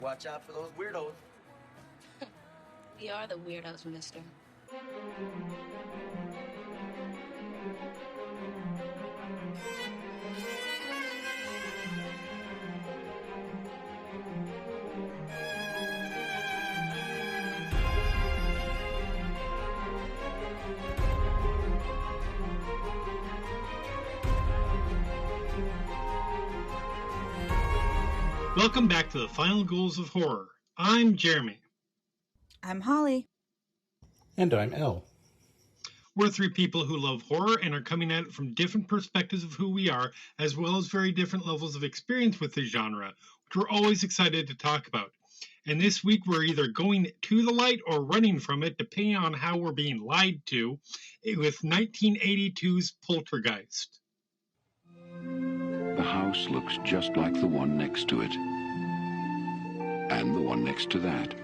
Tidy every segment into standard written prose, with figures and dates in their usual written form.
Watch out for those weirdos. We are the weirdos, mister. Welcome back to the Final Ghouls of Horror. I'm Jeremy. I'm Holly. And I'm Elle. We're three people who love horror and are coming at it from different perspectives of who we are, as well as very different levels of experience with the genre, which we're always excited to talk about. And this week we're either going to the light or running from it, depending on how we're being lied to, with 1982's Poltergeist. The house looks just like the one next to it. And the one next to that.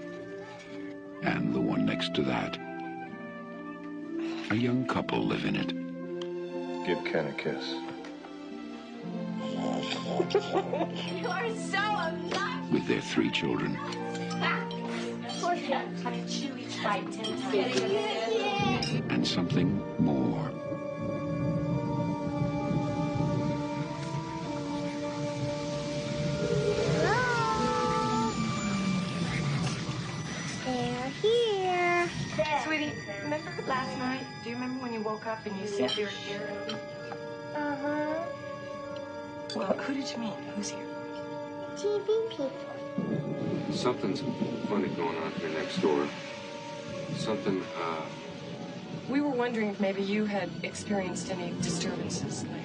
And the one next to that. A young couple live in it. Give Ken a kiss. You are so obnoxious. With their 3 children. Poor Ken, had to chew each bite 10 times. And something more. They're here. Sweetie, remember last night? Do you remember when you woke up and you said you were here? Uh-huh. Well, who did you meet? Who's here? TV people. Something's funny going on here next door. Something, We were wondering if maybe you had experienced any disturbances lately.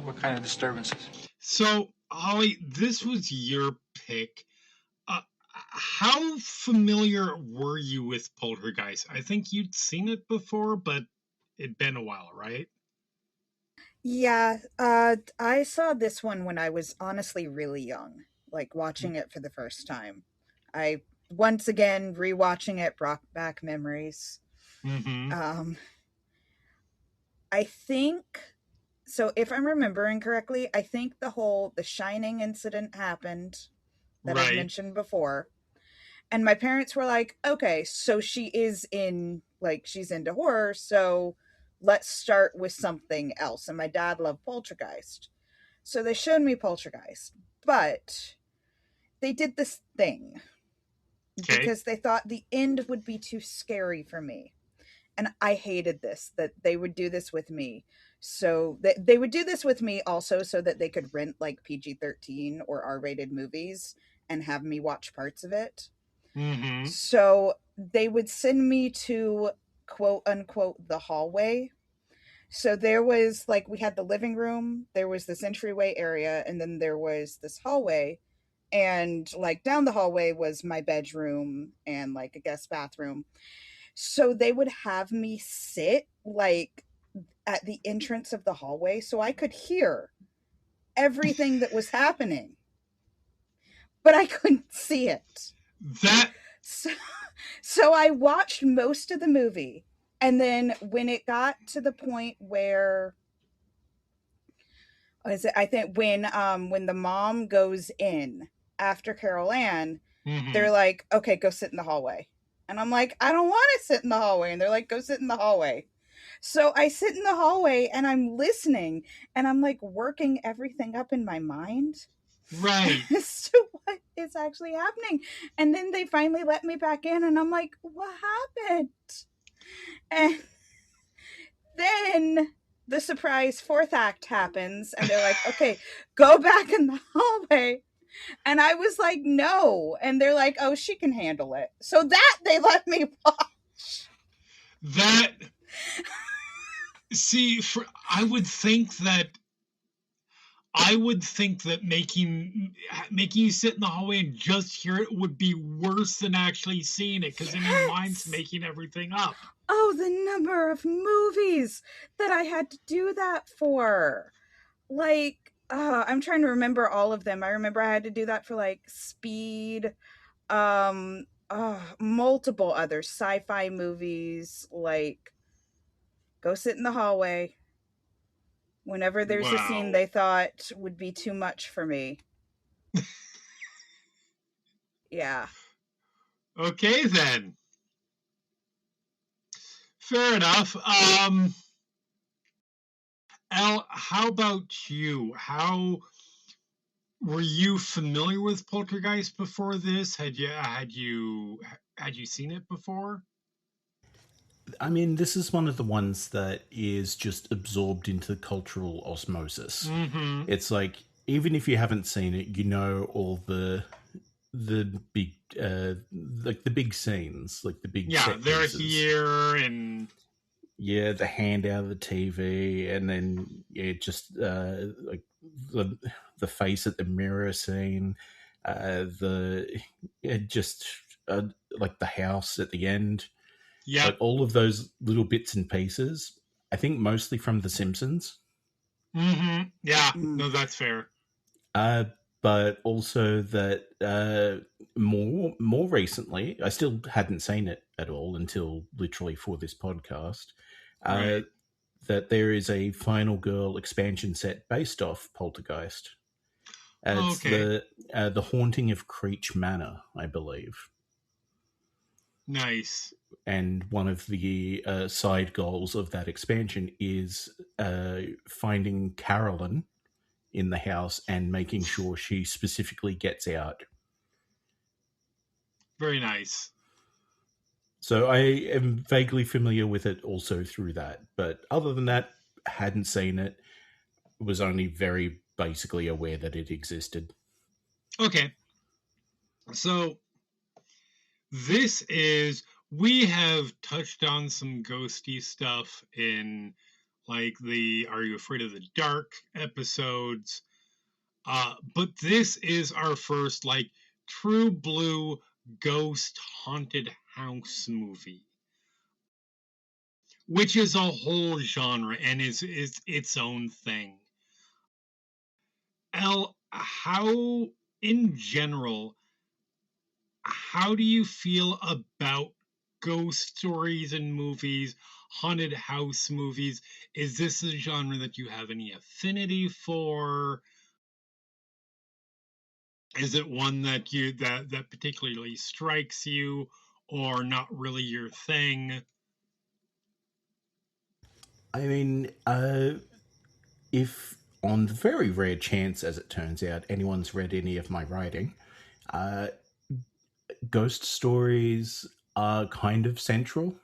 What kind of disturbances? So, Holly, this was your pick. How familiar were you with Poltergeist? I think you'd seen it before, but it'd been a while, right? Yeah, I saw this one when I was honestly really young, like watching it for the first time. I, once again, rewatching it brought back memories. Mm-hmm. I think, so if I'm remembering correctly, I think the Shining incident happened that I mentioned before. And my parents were like, okay, so she's into horror, so let's start with something else. And my dad loved Poltergeist. So they showed me Poltergeist. But they did this thing. Okay. Because they thought the end would be too scary for me. And I hated this, that they would do this with me. So they would do this with me also so that they could rent like PG-13 or R-rated movies and have me watch parts of it. Mm-hmm. So they would send me to quote unquote the hallway. So there was we had the living room, there was this entryway area, and then there was this hallway, and down the hallway was my bedroom and a guest bathroom. So they would have me sit at the entrance of the hallway so I could hear everything that was happening, but I couldn't see it. So I watched most of the movie, and then when it got to the point where I think when the mom goes in after Carol Ann, they're like, okay, go sit in the hallway. And I'm like, I don't want to sit in the hallway. And they're like, go sit in the hallway. So I sit in the hallway and I'm listening and I'm working everything up in my mind. Right. As to what is actually happening. And then they finally let me back in and I'm like, what happened? And then the surprise 4th act happens and they're like, okay, go back in the hallway. And I was like, no. And they're like, oh, she can handle it. So that they let me watch. That, see, I would think that making you sit in the hallway and just hear it would be worse than actually seeing it, because in your mind's making everything up. Oh, the number of movies that I had to do that for. I'm trying to remember all of them. I remember I had to do that for Speed, multiple other sci-fi movies, go sit in the hallway. Whenever there's a scene they thought would be too much for me. Yeah. Okay, then. Fair enough. Elle, how about you? How were you familiar with Poltergeist before this? Had you seen it before? I mean, this is one of the ones that is just absorbed into cultural osmosis. Mm-hmm. It's like, even if you haven't seen it, you know all the big like the big scenes, like the big set they're pieces. here, and the hand out of the TV, and then just like the face at the mirror scene, just like the house at the end. yeah, Like all of those little bits and pieces, I think mostly from The Simpsons. mm-hmm. Yeah, no, that's fair. But also that more recently, I still hadn't seen it at all until literally for this podcast. Right. That there is a Final Girl expansion set based off Poltergeist. It's Okay. the Haunting of Creech Manor, I believe. Nice. And one of the side goals of that expansion is finding Carolyn in the house and making sure she specifically gets out. Very nice. So I am vaguely familiar with it also through that. But other than that, hadn't seen it. Was only very basically aware that it existed. Okay. So we have touched on some ghosty stuff in like the Are You Afraid of the Dark episodes. But this is our first like true blue ghost haunted house movie, which is a whole genre and is its own thing. Elle, how in general, how do you feel about ghost stories in movies, haunted house movies? Is this a genre that you have any affinity for? Is it one that that particularly strikes you, or not really your thing? I mean, if on the very rare chance, as it turns out, anyone's read any of my writing, uh, ghost stories are kind of central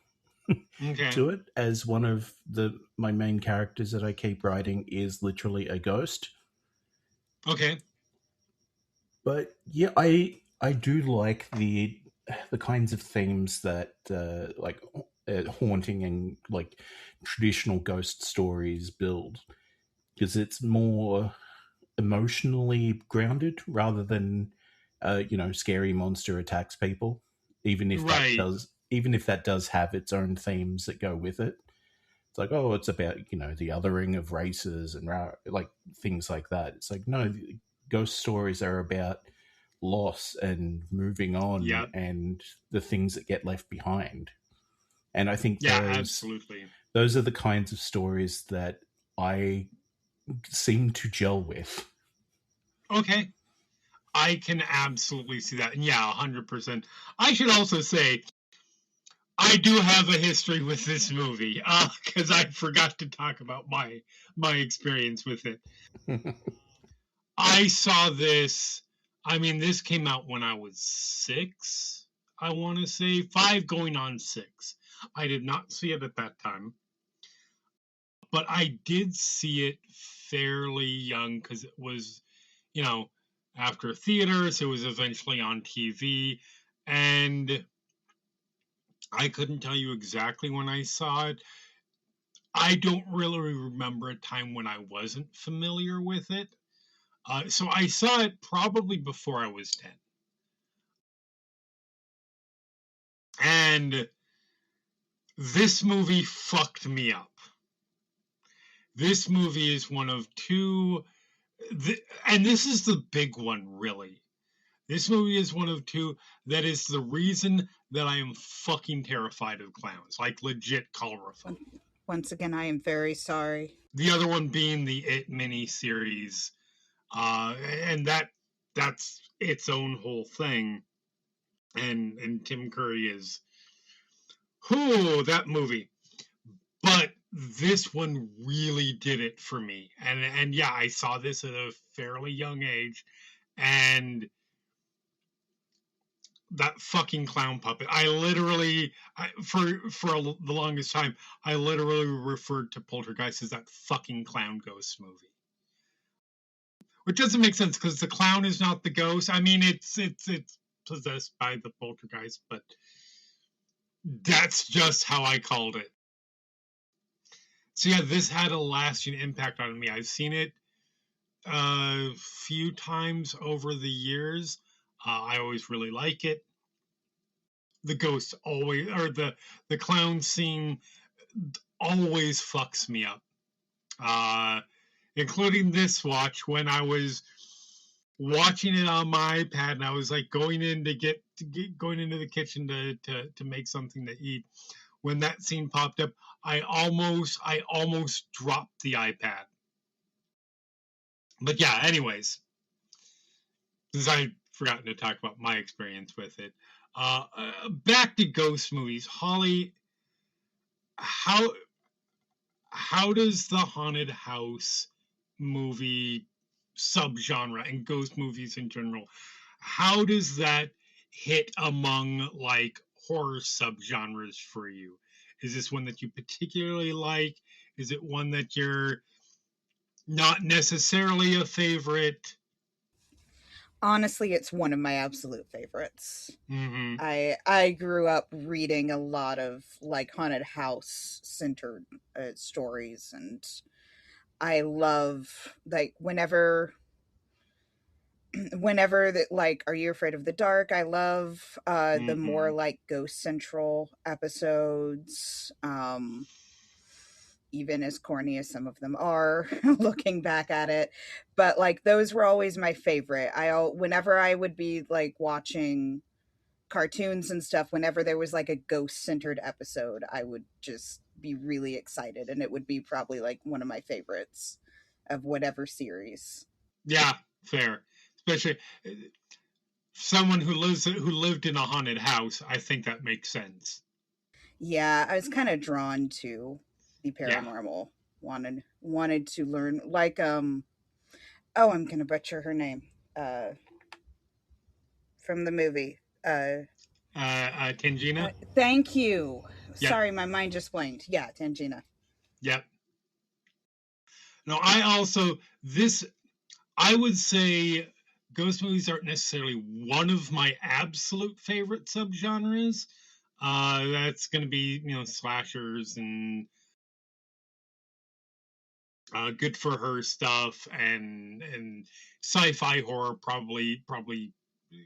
Okay. to it, as one of my main characters that I keep writing is literally a ghost. Okay. But yeah, I do like the kinds of themes that like haunting and like traditional ghost stories build, because it's more emotionally grounded rather than scary monster attacks people, even if Right. that does have its own themes that go with it. It's like, oh, it's about the othering of races and like things like that. It's like, no, ghost stories are about loss and moving on. Yep. And the things that get left behind. And I think absolutely, those are the kinds of stories that I seem to gel with. Okay. I can absolutely see that. And yeah, 100%. I should also say, I do have a history with this movie, because I forgot to talk about my experience with it. I saw this, this came out when I was 6, I want to say, 5 going on 6. I did not see it at that time. But I did see it fairly young, because it was, after theaters, it was eventually on TV, and I couldn't tell you exactly when I saw it. I don't really remember a time when I wasn't familiar with it. So I saw it probably before I was 10. And this movie fucked me up. This movie is one of two, and this is the big one, really. This movie is one of two that is the reason that I am fucking terrified of clowns, like legit coulrophobia. Once again, I am very sorry. The other one being the It miniseries, and that's its own whole thing. and Tim Curry is, whoo, that movie. But this one really did it for me. And yeah, I saw this at a fairly young age, and that fucking clown puppet. I literally, for the longest time, I literally referred to Poltergeist as that fucking clown ghost movie. Which doesn't make sense because the clown is not the ghost. I mean, it's possessed by the poltergeist, but that's just how I called it. So yeah, this had a lasting impact on me. I've seen it a few times over the years. I always really like it. The ghost always, or the clown scene always fucks me up. Including this watch when I was watching it on my iPad and I was like going into the kitchen to make something to eat. When that scene popped up, I almost dropped the iPad. But yeah, anyways, since I'd forgotten to talk about my experience with it, back to ghost movies. Holly, how does the haunted house movie subgenre and ghost movies in general, how does that hit among like horror subgenres for you? Is this one that you particularly like? Is it one that you're not necessarily a favorite? Honestly, it's one of my absolute favorites. Mm-hmm. I grew up reading a lot of like haunted house centered stories, and I love like whenever that, like, Are You Afraid of the Dark? I love the more like ghost central episodes. Even as corny as some of them are, looking back at it, but like those were always my favorite. Whenever I would be like watching cartoons and stuff, whenever there was like a ghost centered episode, I would just be really excited, and it would be probably like one of my favorites of whatever series. Yeah, fair. Especially someone who lived in a haunted house, I think that makes sense. Yeah, I was kind of drawn to the paranormal. Yeah. Wanted to learn, like I'm gonna butcher her name from the movie. Tangina. Thank you. Yep. Sorry, my mind just blanked. Yeah, Tangina. Yep. No, I would say ghost movies aren't necessarily one of my absolute favorite subgenres. That's going to be, slashers and good for her stuff and sci-fi horror, probably a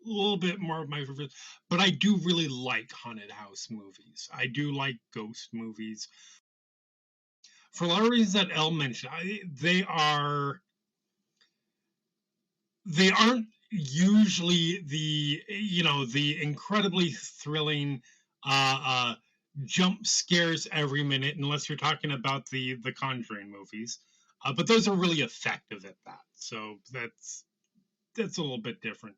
little bit more of my favorite. But I do really like haunted house movies. I do like ghost movies. For a lot of reasons that Elle mentioned, they aren't usually the incredibly thrilling jump scares every minute, unless you're talking about the Conjuring movies. But those are really effective at that. So that's a little bit different.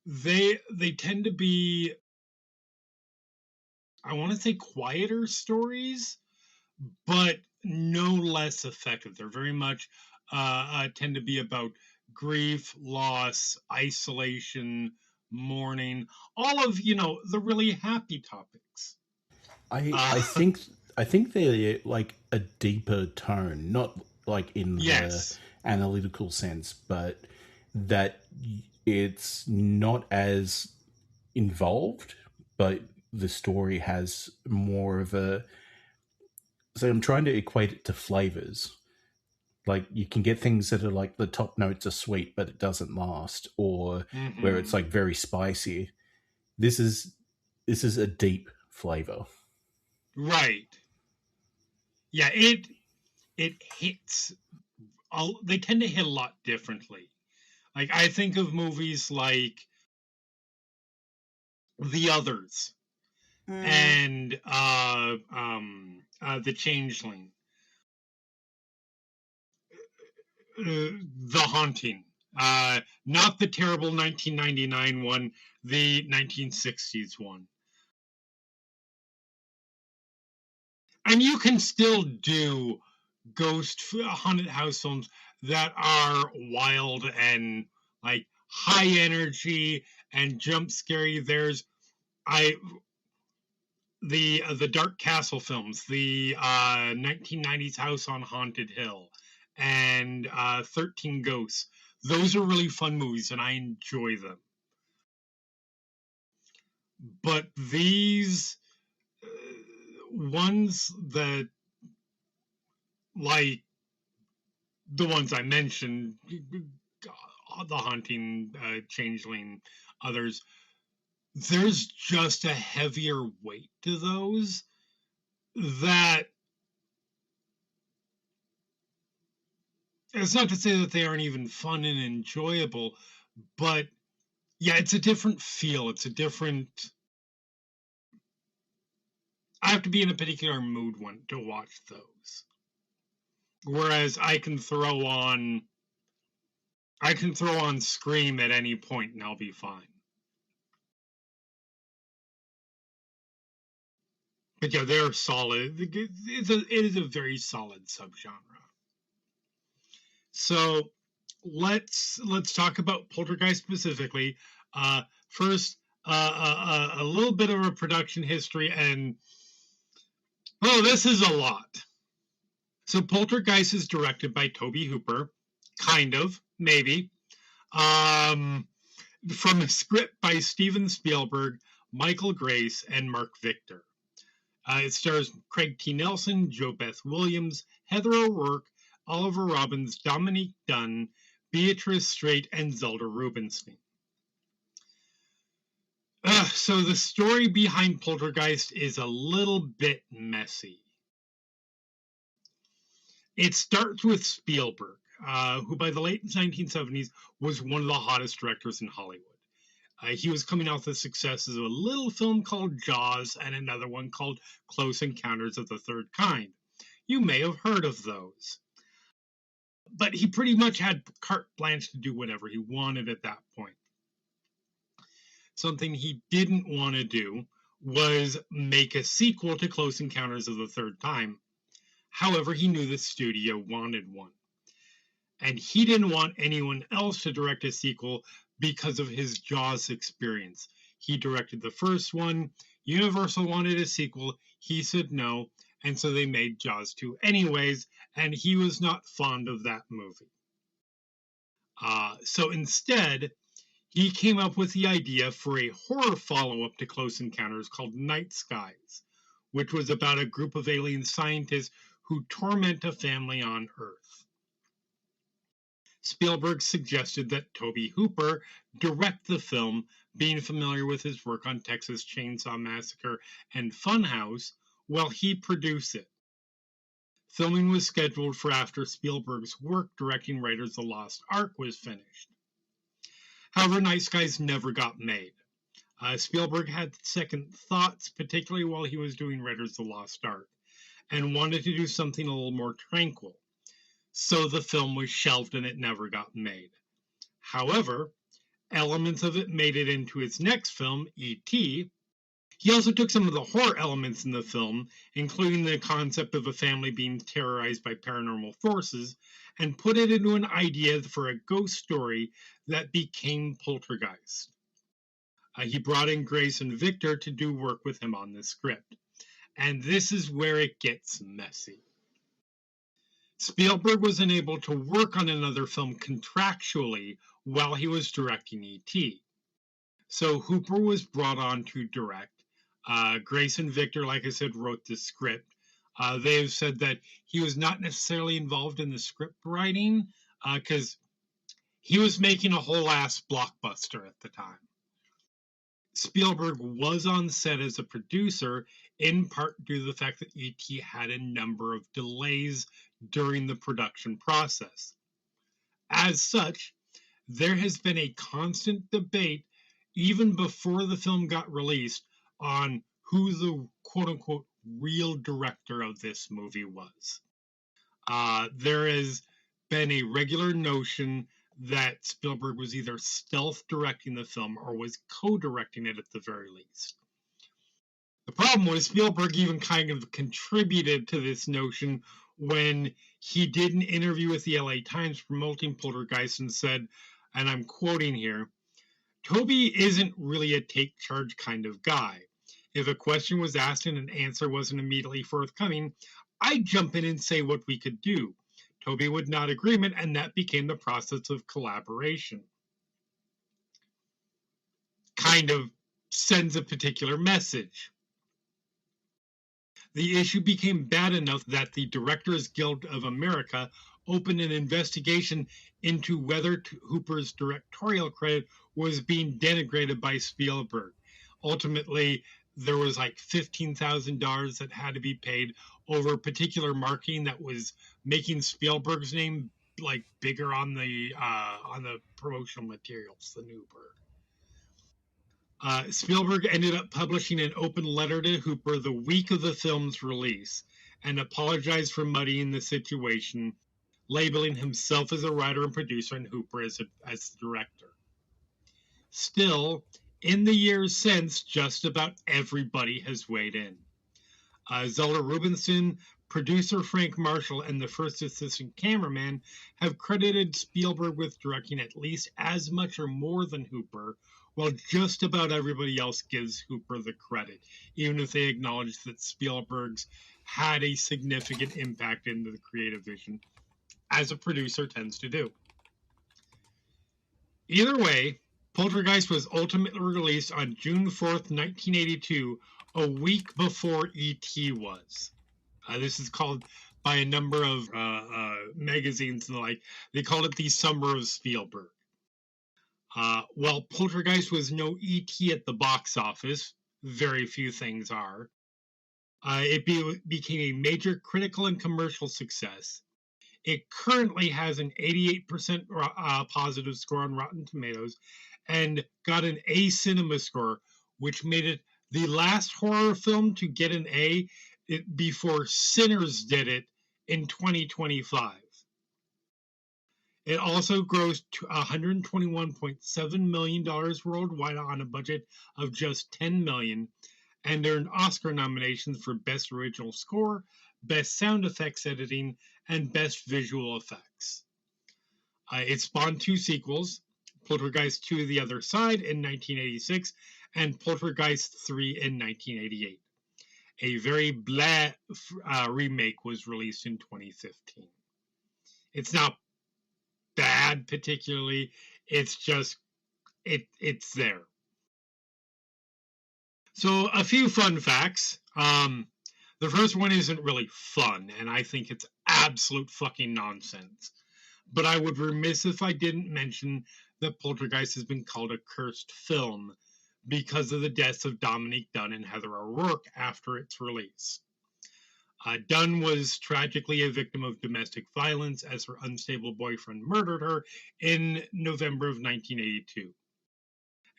They tend to be, I want to say, quieter stories, but no less effective. They're very much tend to be about grief, loss, isolation, mourning, all of the really happy topics. I think they're like a deeper tone, not like in the analytical sense, but that it's not as involved, but the story has more of a. So I'm trying to equate it to flavors. Like you can get things that are like the top notes are sweet, but it doesn't last, or where it's like very spicy. This is a deep flavor. Right. Yeah, it hits. They tend to hit a lot differently. Like I think of movies like The Others and The Changeling, The Haunting. Not the terrible 1999 one, the 1960s one. And you can still do ghost haunted house films that are wild and like high energy and jump scary. There's the Dark Castle films, the 1990s House on Haunted Hill, and 13 Ghosts. Those are really fun movies, and I enjoy them. But these ones that, like the ones I mentioned, The Haunting, Changeling, others, there's just a heavier weight to those that it's not to say that they aren't even fun and enjoyable, but yeah, it's a different feel. It's a different. I have to be in a particular mood to watch those. Whereas I can throw on Scream at any point and I'll be fine. But yeah, they're solid. It is a very solid subgenre. So let's talk about Poltergeist specifically. First, a little bit of a production history, and this is a lot. So Poltergeist is directed by Tobe Hooper, kind of, maybe. From a script by Steven Spielberg, Michael Grace, and Mark Victor. It stars Craig T. Nelson, Jo Beth Williams, Heather O'Rourke, Oliver Robbins, Dominique Dunn, Beatrice Straight, and Zelda Rubenstein. So the story behind Poltergeist is a little bit messy. It starts with Spielberg, who by the late 1970s was one of the hottest directors in Hollywood. He was coming off the successes of a little film called Jaws and another one called Close Encounters of the Third Kind. You may have heard of those. But he pretty much had carte blanche to do whatever he wanted at that point. Something he didn't want to do was make a sequel to Close Encounters of the Third Time. However, he knew the studio wanted one. And he didn't want anyone else to direct a sequel because of his Jaws experience. He directed the first one. Universal wanted a sequel. He said no. And so they made Jaws 2 anyways, and he was not fond of that movie. So instead, he came up with the idea for a horror follow-up to Close Encounters called Night Skies, which was about a group of alien scientists who torment a family on Earth. Spielberg suggested that Tobe Hooper direct the film, being familiar with his work on Texas Chainsaw Massacre and Funhouse, while he produced it. Filming was scheduled for after Spielberg's work directing Raiders of the Lost Ark was finished. However, Night Skies never got made. Spielberg had second thoughts, particularly while he was doing Raiders of the Lost Ark, and wanted to do something a little more tranquil. So the film was shelved and it never got made. However, elements of it made it into his next film, E.T. He also took some of the horror elements in the film, including the concept of a family being terrorized by paranormal forces, and put it into an idea for a ghost story that became Poltergeist. He brought in Grace and Victor to do work with him on the script. And this is where it gets messy. Spielberg was unable to work on another film contractually while he was directing E.T. So Hooper was brought on to direct. Grace and Victor, like I said, wrote the script. They have said that he was not necessarily involved in the script writing because he was making a whole ass blockbuster at the time. Spielberg was on set as a producer, in part due to the fact that E.T. had a number of delays during the production process. As such, there has been a constant debate, even before the film got released, on who the quote-unquote real director of this movie was. There has been a regular notion that Spielberg was either stealth directing the film or was co-directing it at the very least. The problem was Spielberg even kind of contributed to this notion when he did an interview with the LA Times promoting Poltergeist and said, and I'm quoting here, "Tobe isn't really a take charge kind of guy. If a question was asked and an answer wasn't immediately forthcoming, I'd jump in and say what we could do. Tobe would nod agreement, and that became the process of collaboration." Kind of sends a particular message. The issue became bad enough that the Directors Guild of America opened an investigation into whether Hooper's directorial credit was being denigrated by Spielberg. Ultimately, there was like $15,000 that had to be paid over particular marketing that was making Spielberg's name like bigger on the promotional materials than Hooper. Spielberg ended up publishing an open letter to Hooper the week of the film's release and apologized for muddying the situation, labeling himself as a writer and producer and Hooper as the director. Still, in the years since, just about everybody has weighed in. Zelda Rubenstein, producer Frank Marshall, and the first assistant cameraman have credited Spielberg with directing at least as much or more than Hooper, while just about everybody else gives Hooper the credit, even if they acknowledge that Spielberg's had a significant impact in the creative vision, as a producer tends to do. Either way, Poltergeist was ultimately released on June 4th, 1982, a week before E.T. was. This is called by a number of magazines and the like. They called it the Summer of Spielberg. While Poltergeist was no E.T. at the box office, very few things are, it became a major critical and commercial success. It currently has an 88% positive score on Rotten Tomatoes and got an A Cinema score, which made it the last horror film to get an A before Sinners did it in 2025. It also grossed $121.7 million worldwide on a budget of just $10 million and earned Oscar nominations for Best Original Score, Best Sound Effects Editing, and Best Visual Effects. It spawned two sequels, Poltergeist 2 The Other Side in 1986 and Poltergeist 3 in 1988. A very blah remake was released in 2015. It's not bad particularly, it's just it's there. So a few fun facts. The first one isn't really fun, and I think it's absolute fucking nonsense. But I would be remiss if I didn't mention that Poltergeist has been called a cursed film because of the deaths of Dominique Dunne and Heather O'Rourke after its release. Dunn was tragically a victim of domestic violence as her unstable boyfriend murdered her in November of 1982.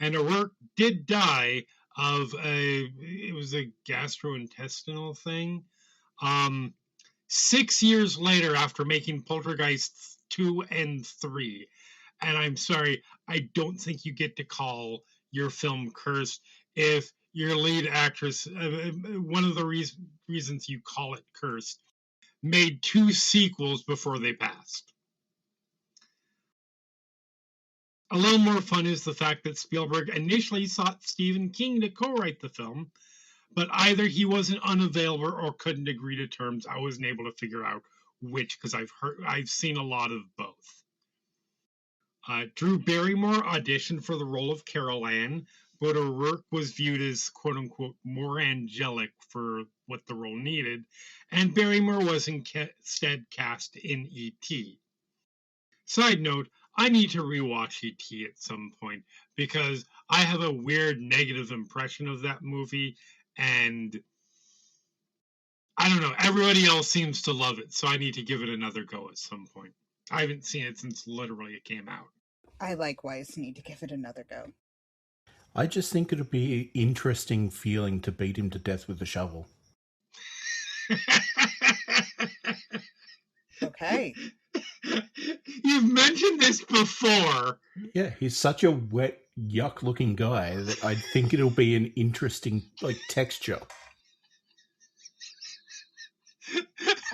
And O'Rourke did die of a gastrointestinal thing. 6 years later after making Poltergeist 2 and 3. And I'm sorry, I don't think you get to call your film cursed if your lead actress, one of the reasons you call it cursed, made 2 sequels before they passed. A little more fun is the fact that Spielberg initially sought Stephen King to co-write the film, but either he wasn't unavailable or couldn't agree to terms. I wasn't able to figure out which, because I've seen a lot of both. Drew Barrymore auditioned for the role of Carol Ann, but O'Rourke was viewed as quote-unquote more angelic for what the role needed, and Barrymore was instead cast in E.T. Side note, I need to rewatch E.T. at some point, because I have a weird negative impression of that movie, and I don't know, everybody else seems to love it, so I need to give it another go at some point. I haven't seen it since literally it came out. I likewise need to give it another go. I just think it'd be an interesting feeling to beat him to death with a shovel. Okay. You've mentioned this before. Yeah, he's such a wet, yuck-looking guy that I think it'll be an interesting texture.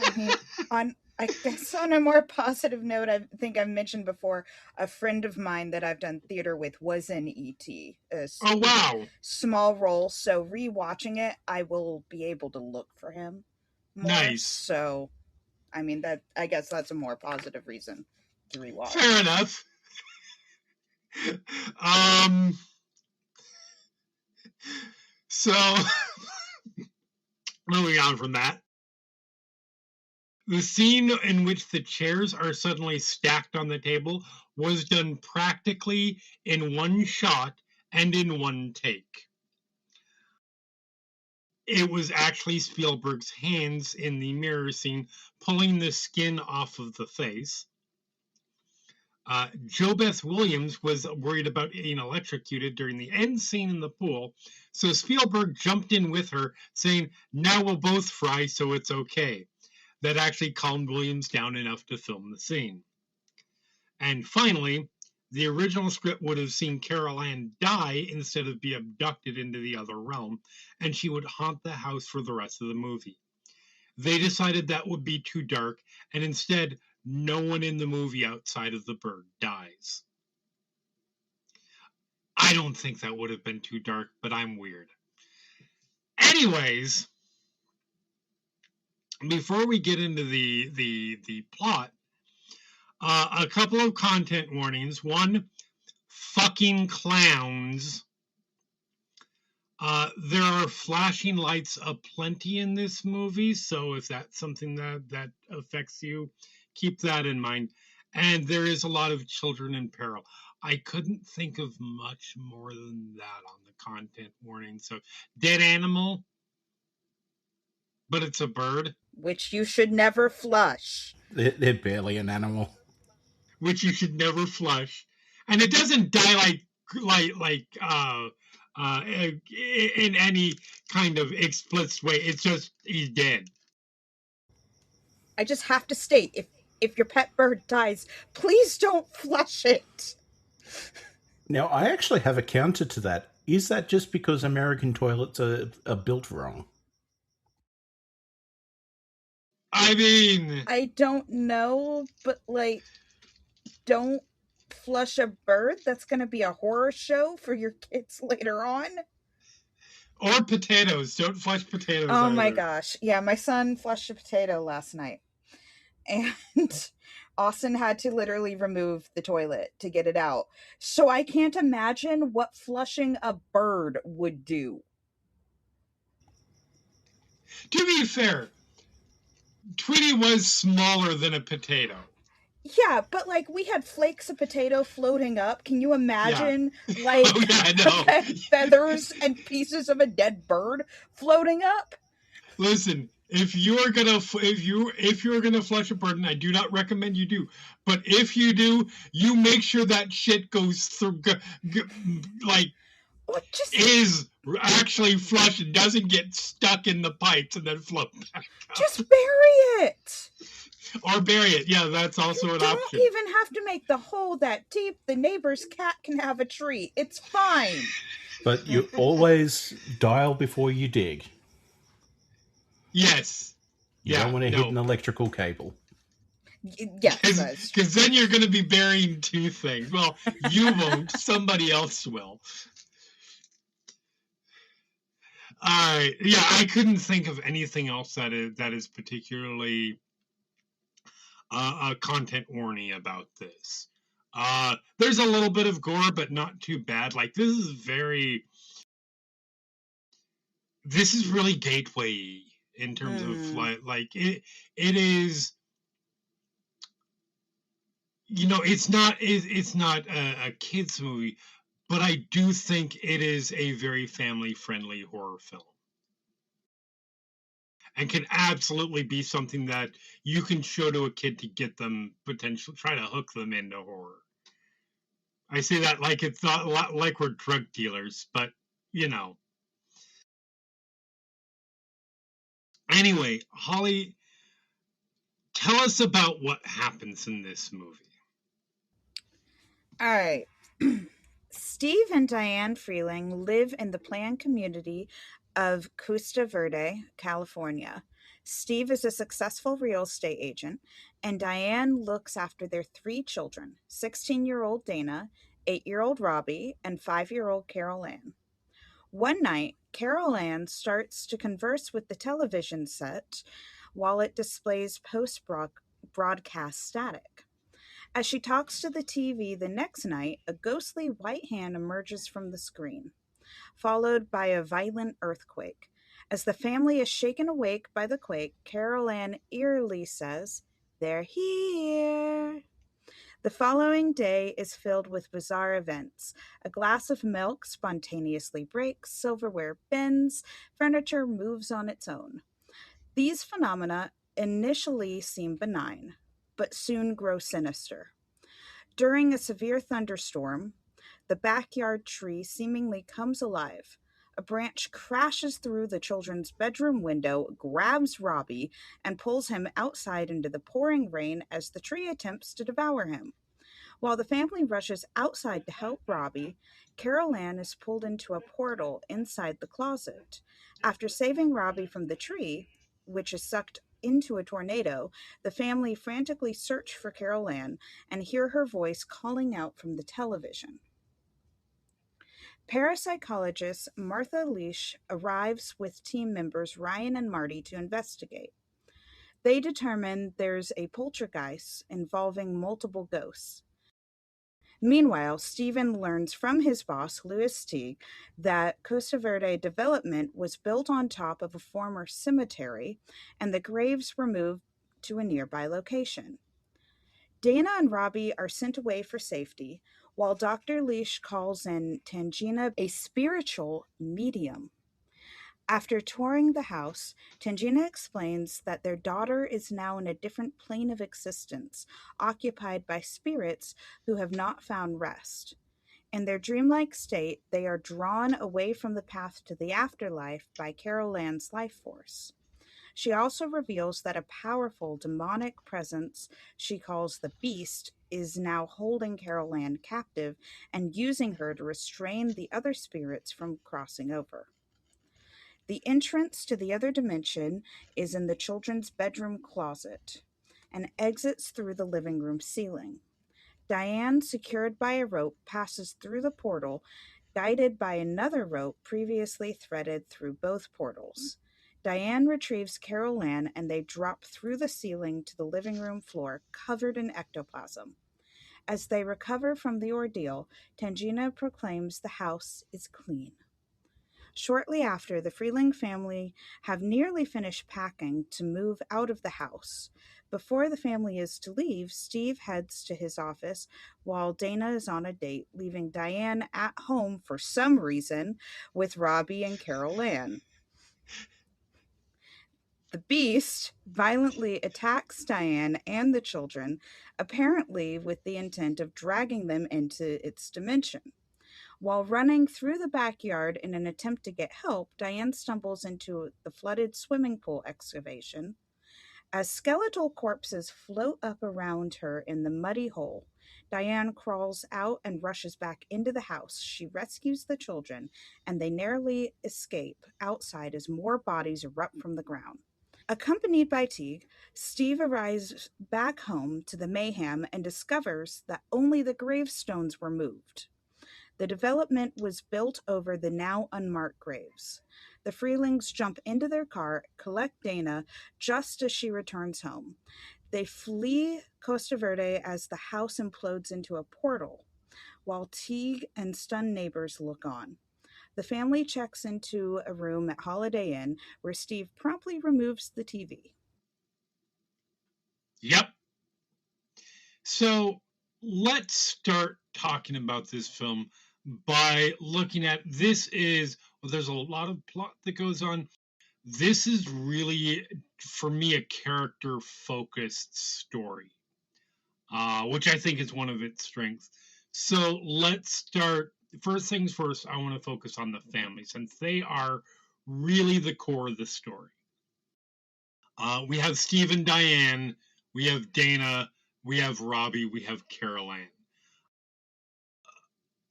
I mean, I guess on a more positive note, I think I've mentioned before, a friend of mine that I've done theater with was in E.T. Oh, wow. Small role, so rewatching it, I will be able to look for him more. Nice. So, I mean, I guess that's a more positive reason to rewatch. Fair enough. So, moving on from that. The scene in which the chairs are suddenly stacked on the table was done practically in one shot and in one take. It was actually Spielberg's hands in the mirror scene pulling the skin off of the face. JoBeth Williams was worried about being electrocuted during the end scene in the pool, so Spielberg jumped in with her, saying, "Now we'll both fry, so it's okay." That actually calmed Williams down enough to film the scene. And finally, the original script would have seen Carol Ann die instead of be abducted into the other realm, and she would haunt the house for the rest of the movie. They decided that would be too dark, and instead, no one in the movie outside of the bird dies. I don't think that would have been too dark, but I'm weird. Anyways, before we get into the plot, a couple of content warnings. One, fucking clowns. There are flashing lights aplenty in this movie, so if that's something that affects you, keep that in mind. And there is a lot of children in peril. I couldn't think of much more than that on the content warning. So, dead animal, but it's a bird. Which you should never flush. They're barely an animal. Which you should never flush. And it doesn't die in any kind of explicit way. It's just, he's dead. I just have to state, if your pet bird dies, please don't flush it. Now, I actually have a counter to that. Is that just because American toilets are built wrong? I mean, I don't know, but don't flush a bird. That's going to be a horror show for your kids later on. Or potatoes. Don't flush potatoes. Oh either. my gosh. Yeah, my son flushed a potato last night. And Austin had to literally remove the toilet to get it out. So I can't imagine what flushing a bird would do. To be fair, Tweety was smaller than a potato. Yeah, but we had flakes of potato floating up. Can you imagine feathers and pieces of a dead bird floating up? Listen, if you're gonna flush a bird, and I do not recommend you do, but if you do, you make sure that shit goes through, is actually flushed and doesn't get stuck in the pipes and then float back up. Just bury it. Or bury it. Yeah, that's also an option. You don't even have to make the hole that deep. The neighbor's cat can have a tree. It's fine. But you always dial before you dig. Yes. You don't want to hit an electrical cable. Yes. Because then you're going to be burying two things. Well, you won't. Somebody else will. All right. Yeah, I couldn't think of anything else that is particularly a content warning about this. There's a little bit of gore, but not too bad. This is really gateway in terms of it is, it's not a kids movie, but I do think it is a very family friendly horror film. And can absolutely be something that you can show to a kid to get them try to hook them into horror. I say that like it's not a lot like we're drug dealers, but Anyway, Holly, tell us about what happens in this movie. All right. Steve and Diane Freeling live in the planned community of Costa Verde, California. Steve is a successful real estate agent, and Diane looks after their 3 children, 16-year-old Dana, 8-year-old Robbie, and 5-year-old Carol Ann. One night, Carol Ann starts to converse with the television set while it displays post-broadcast static. As she talks to the TV the next night, a ghostly white hand emerges from the screen, followed by a violent earthquake. As the family is shaken awake by the quake, Carol Ann eerily says, "They're here." The following day is filled with bizarre events. A glass of milk spontaneously breaks, silverware bends, furniture moves on its own. These phenomena initially seem benign, but soon grow sinister. During a severe thunderstorm, the backyard tree seemingly comes alive. A branch crashes through the children's bedroom window, grabs Robbie, and pulls him outside into the pouring rain as the tree attempts to devour him. While the family rushes outside to help Robbie, Carol Ann is pulled into a portal inside the closet. After saving Robbie from the tree, which is sucked into a tornado, the family frantically search for Carol Ann and hear her voice calling out from the television. Parapsychologist Martha Leash arrives with team members Ryan and Marty to investigate. They determine there's a poltergeist involving multiple ghosts. Meanwhile, Steven learns from his boss, Louis Teague, that Costa Verde development was built on top of a former cemetery and the graves were moved to a nearby location. Dana and Robbie are sent away for safety, while Dr. Leash calls in Tangina, a spiritual medium. After touring the house, Tangina explains that their daughter is now in a different plane of existence, occupied by spirits who have not found rest. In their dreamlike state, they are drawn away from the path to the afterlife by Carol Ann's life force. She also reveals that a powerful demonic presence she calls the Beast is now holding Carol Ann captive and using her to restrain the other spirits from crossing over. The entrance to the other dimension is in the children's bedroom closet and exits through the living room ceiling. Diane, secured by a rope, passes through the portal, guided by another rope previously threaded through both portals. Diane retrieves Carol Ann and they drop through the ceiling to the living room floor, covered in ectoplasm. As they recover from the ordeal, Tangina proclaims the house is clean. Shortly after, the Freeling family have nearly finished packing to move out of the house. Before the family is to leave, Steve heads to his office while Dana is on a date, leaving Diane at home for some reason with Robbie and Carol Ann. The Beast violently attacks Diane and the children, apparently with the intent of dragging them into its dimension. While running through the backyard in an attempt to get help, Diane stumbles into the flooded swimming pool excavation. As skeletal corpses float up around her in the muddy hole, Diane crawls out and rushes back into the house. She rescues the children, and they narrowly escape outside as more bodies erupt from the ground. Accompanied by Teague, Steve arrives back home to the mayhem and discovers that only the gravestones were moved. The development was built over the now unmarked graves. The Freelings jump into their car, collect Dana just as she returns home. They flee Costa Verde as the house implodes into a portal, while Teague and stunned neighbors look on. The family checks into a room at Holiday Inn, where Steve promptly removes the TV. Yep. So let's start talking about this film by looking at there's a lot of plot that goes on. This is really, for me, a character-focused story, which I think is one of its strengths. So let's start. First things first, I want to focus on the family, since they are really the core of the story. We have Steve and Diane, we have Dana, we have Robbie, we have Carol Ann.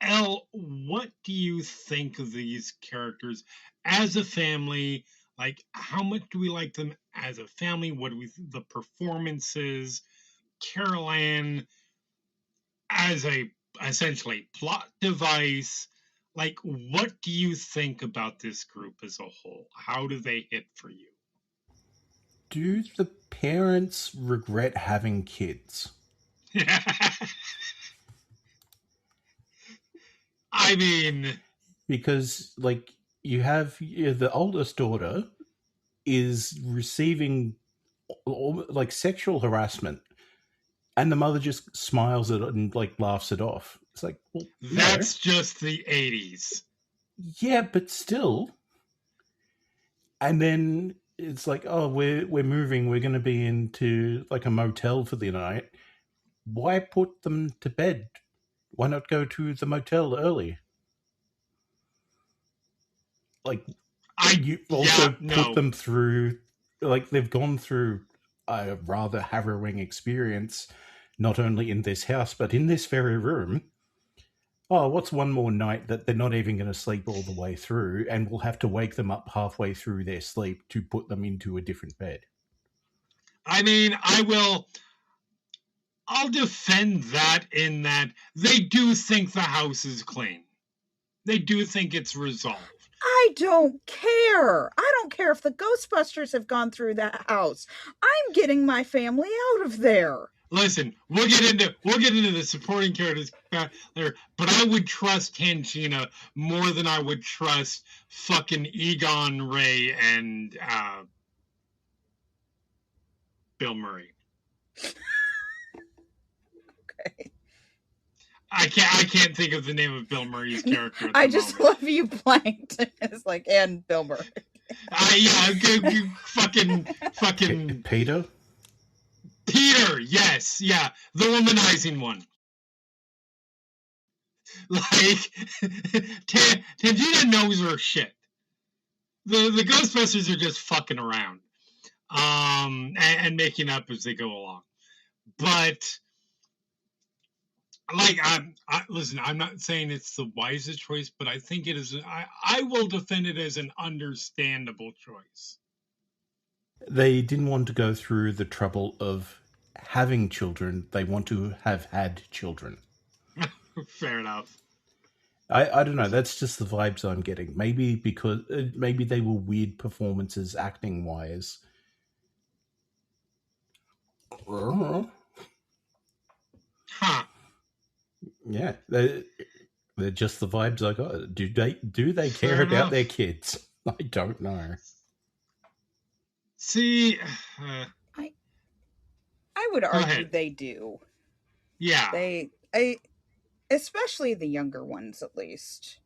Elle, what do you think of these characters as a family? Like, how much do we like them as a family? What do we the performances? Carol Ann as a essentially plot device. Like, what do you think about this group as a whole? How do they hit for you? Do the parents regret having kids? I mean, because like you have the oldest daughter is receiving like sexual harassment, and the mother just smiles at it and like laughs it off. It's like, well, that's just the 80s. Yeah, but still. And then it's like, oh, we're moving. We're going to be into like a motel for the night. Why put them to bed? Why not go to the motel early? Like, you also put them through, like, they've gone through a rather harrowing experience, not only in this house, but in this very room. Oh, what's one more night that they're not even going to sleep all the way through, and we'll have to wake them up halfway through their sleep to put them into a different bed? I mean, I'll defend that in that they do think the house is clean. They do think it's resolved. I don't care. I don't care if the Ghostbusters have gone through that house. I'm getting my family out of there. Listen, we'll get into the supporting characters later, but I would trust Tangina more than I would trust fucking Egon, Ray, and Bill Murray. Okay. I can't think of the name of Bill Murray's character. I just love you blanked. It's like, and Bill Murray. Fucking Peter. Peter, yes, yeah, the womanizing one. Like, Tangina knows her shit. The Ghostbusters are just fucking around, and making up as they go along. But like, listen, I'm not saying it's the wisest choice, but I think it is. I will defend it as an understandable choice. They didn't want to go through the trouble of having children. They want to have had children. Fair enough. I don't know. That's just the vibes I'm getting. Maybe because maybe they were weird performances acting wise. Huh. Yeah, they're just the vibes I got. Do they care about their kids? I don't know. See, I would argue they do. Yeah. Especially the younger ones, at least.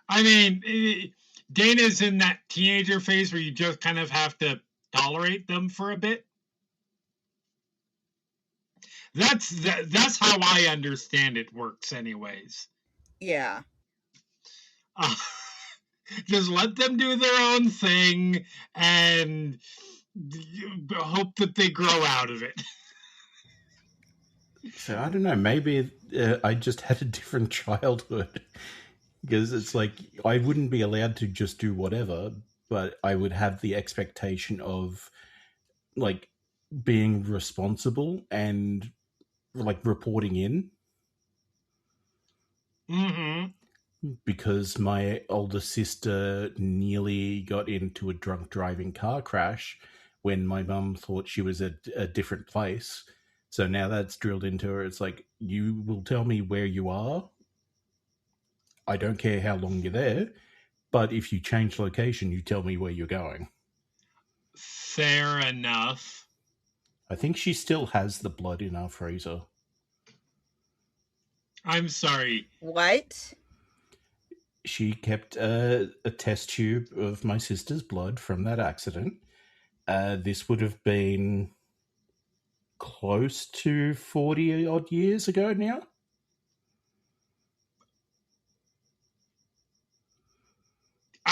I mean, Dana's in that teenager phase where you just kind of have to tolerate them for a bit. That's how I understand it works, anyways. Yeah. Just let them do their own thing and hope that they grow out of it. So I don't know. Maybe I just had a different childhood, because it's like I wouldn't be allowed to just do whatever, but I would have the expectation of like being responsible and like reporting in. Mm-hmm. Because my older sister nearly got into a drunk driving car crash when my mum thought she was at a different place. So now that's drilled into her. It's like, you will tell me where you are. I don't care how long you're there. But if you change location, you tell me where you're going. Fair enough. I think she still has the blood in our freezer. I'm sorry. What? She kept a test tube of my sister's blood from that accident. This would have been close to 40 odd years ago now.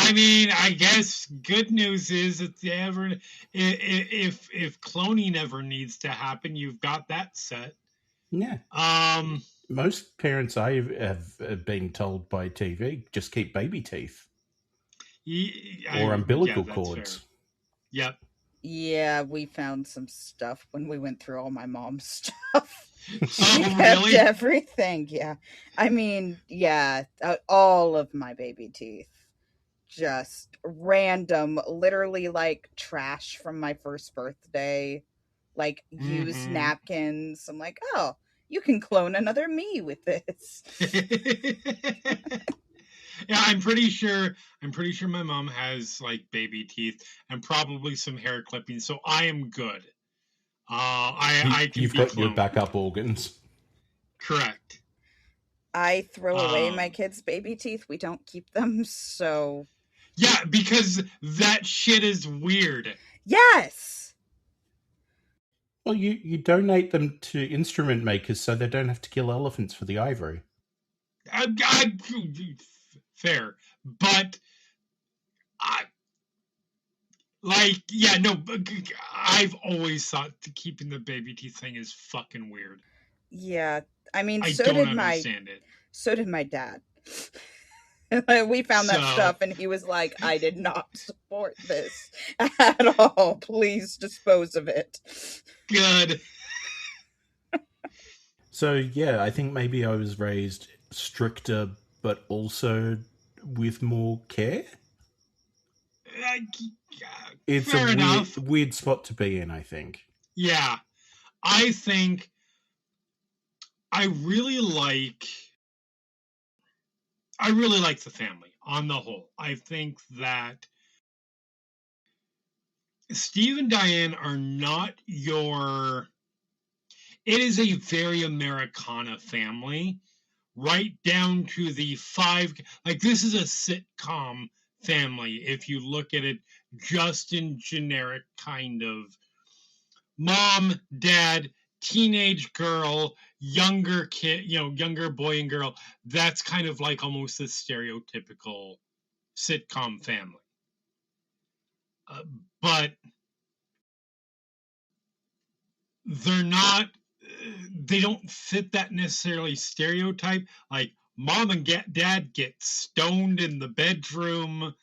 I mean, I guess good news is if cloning ever needs to happen, you've got that set. Yeah. Most parents I have been told by TV just keep baby teeth or umbilical cords. Fair. Yep. Yeah, we found some stuff when we went through all my mom's stuff. She kept really? everything. Yeah. I mean, yeah, all of my baby teeth. Just random, literally like trash from my first birthday, like used napkins. I'm like, oh, you can clone another me with this. Yeah, I'm pretty sure my mom has like baby teeth and probably some hair clippings, so I am good. You've got your backup organs. Correct. I throw away my kids' baby teeth. We don't keep them, so... Yeah, because that shit is weird. Yes! Well, you donate them to instrument makers so they don't have to kill elephants for the ivory. Fair. But... I've always thought keeping the baby teeth thing is fucking weird. Yeah, I mean, I don't understand it. So did my dad. We found that stuff and he was like, I did not support this at all. Please dispose of it. Good. So, yeah, I think maybe I was raised stricter, but also with more care. It's a weird spot to be in, I think. Yeah. I think I really like the family on the whole. I think that Steve and Diane are not your... It is a very Americana family, right down to the 5... Like, this is a sitcom family, if you look at it just in generic kind of mom, dad, teenage girl, younger kid, younger boy and girl. That's kind of like almost a stereotypical sitcom family. But they're not, they don't fit that necessarily stereotype. Like mom and dad get stoned in the bedroom.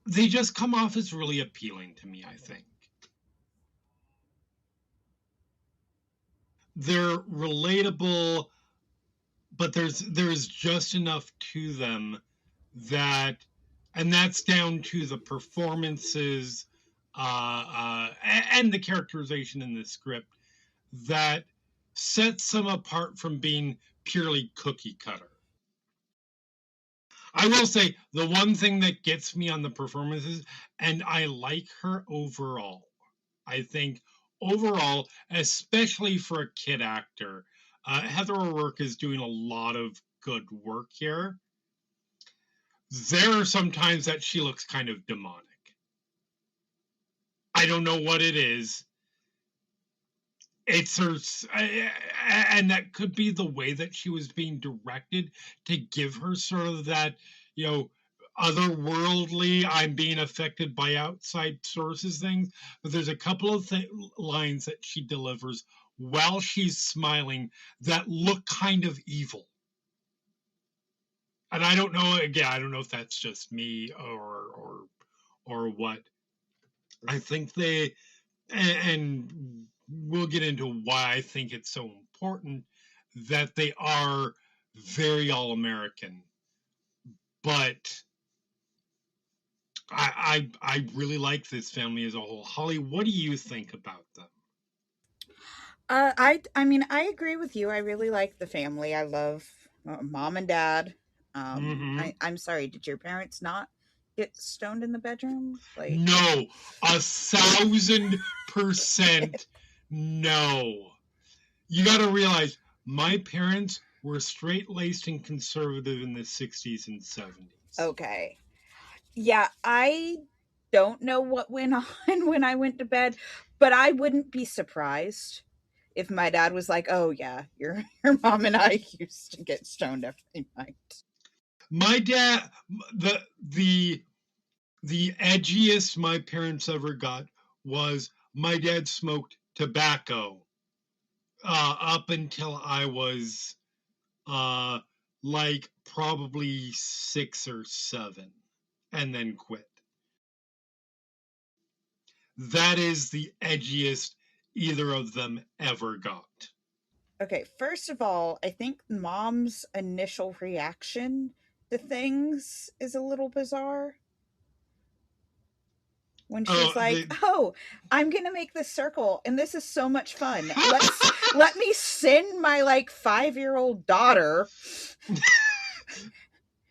They just come off as really appealing to me, I think. They're relatable, but there's just enough to them that, and that's down to the performances and the characterization in the script that sets them apart from being purely cookie cutter. I will say the one thing that gets me on the performances, and I like her overall. I think overall, especially for a kid actor, Heather O'Rourke is doing a lot of good work here. There are some times that she looks kind of demonic. I don't know what it is. It's her, and that could be the way that she was being directed to give her sort of that, otherworldly, I'm being affected by outside sources things. But there's a couple of lines that she delivers while she's smiling that look kind of evil. And I don't know, again, I don't know if that's just me or what. I think they, and we'll get into why I think it's so important that they are very all-American. But I really like this family as a whole. Holly, what do you think about them? I mean, I agree with you. I really like the family. I love mom and dad. I'm sorry, did your parents not get stoned in the bedroom? Like, no, 1,000% no. You got to realize my parents were straight-laced and conservative in the 60s and 70s. Okay. Yeah, I don't know what went on when I went to bed, but I wouldn't be surprised if my dad was like, oh yeah, your mom and I used to get stoned every night. My dad, the The edgiest my parents ever got was my dad smoked tobacco up until I was like probably 6 or 7, and then quit. That is the edgiest either of them ever got. Okay, first of all, I think Mom's initial reaction to things is a little bizarre. When she's like, "Oh, I'm gonna make this circle, and this is so much fun. Let me send my like 5-year-old daughter."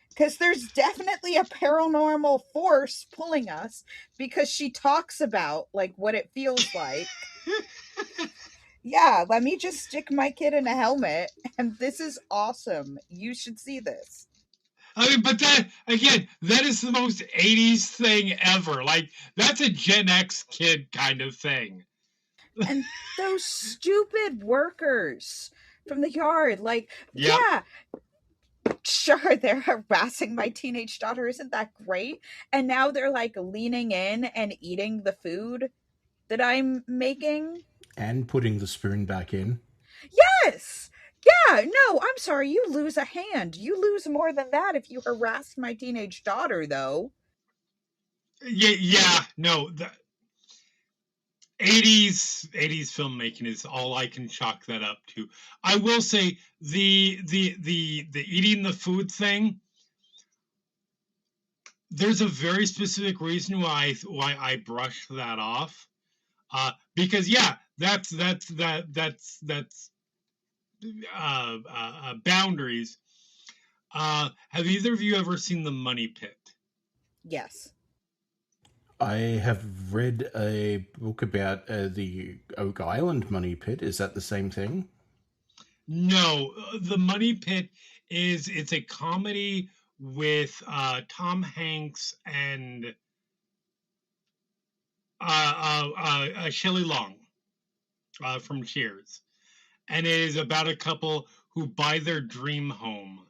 Because there's definitely a paranormal force pulling us, because she talks about like what it feels like. Yeah, let me just stick my kid in a helmet, and this is awesome. You should see this. I mean, but that, again, that is the most 80s thing ever. Like, that's a Gen X kid kind of thing. And those stupid workers from the yard, like, yep. Yeah, sure, they're harassing my teenage daughter. Isn't that great? And now they're like leaning in and eating the food that I'm making. And putting the spoon back in. Yes! Yeah, no, I'm sorry, you lose a hand. You lose more than that if you harass my teenage daughter, though. Yeah, no, the 80s filmmaking is all I can chalk that up to. I will say the eating the food thing, there's a very specific reason why I brush that off. Because yeah, that's boundaries. Have either of you ever seen The Money Pit? Yes. I have read a book about the Oak Island Money Pit. Is that the same thing? No, The Money Pit it's a comedy with Tom Hanks and Shelley Long from Cheers, and it is about a couple who buy their dream home,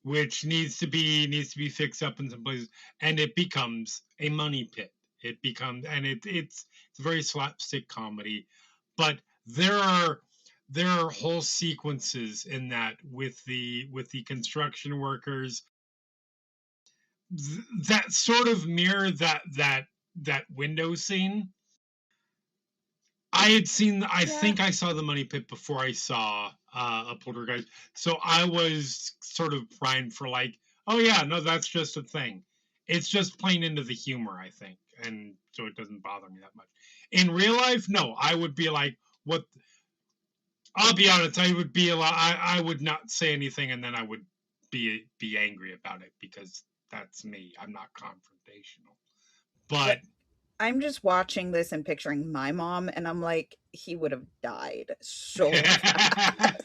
which needs to be fixed up in some places, and it becomes a money pit. It becomes, and it's a very slapstick comedy, but there are whole sequences in that with the construction workers that sort of mirror that window scene. I had seen, I think I saw The Money Pit before I saw a Poltergeist, so I was sort of primed for like, oh yeah, no, that's just a thing. It's just playing into the humor, I think, and so it doesn't bother me that much. In real life, no, I would be like, what? I'll be honest, I would be a lot. I would not say anything, and then I would be angry about it because that's me. I'm not confrontational, but. I'm just watching this and picturing my mom, and I'm like, he would have died so fast.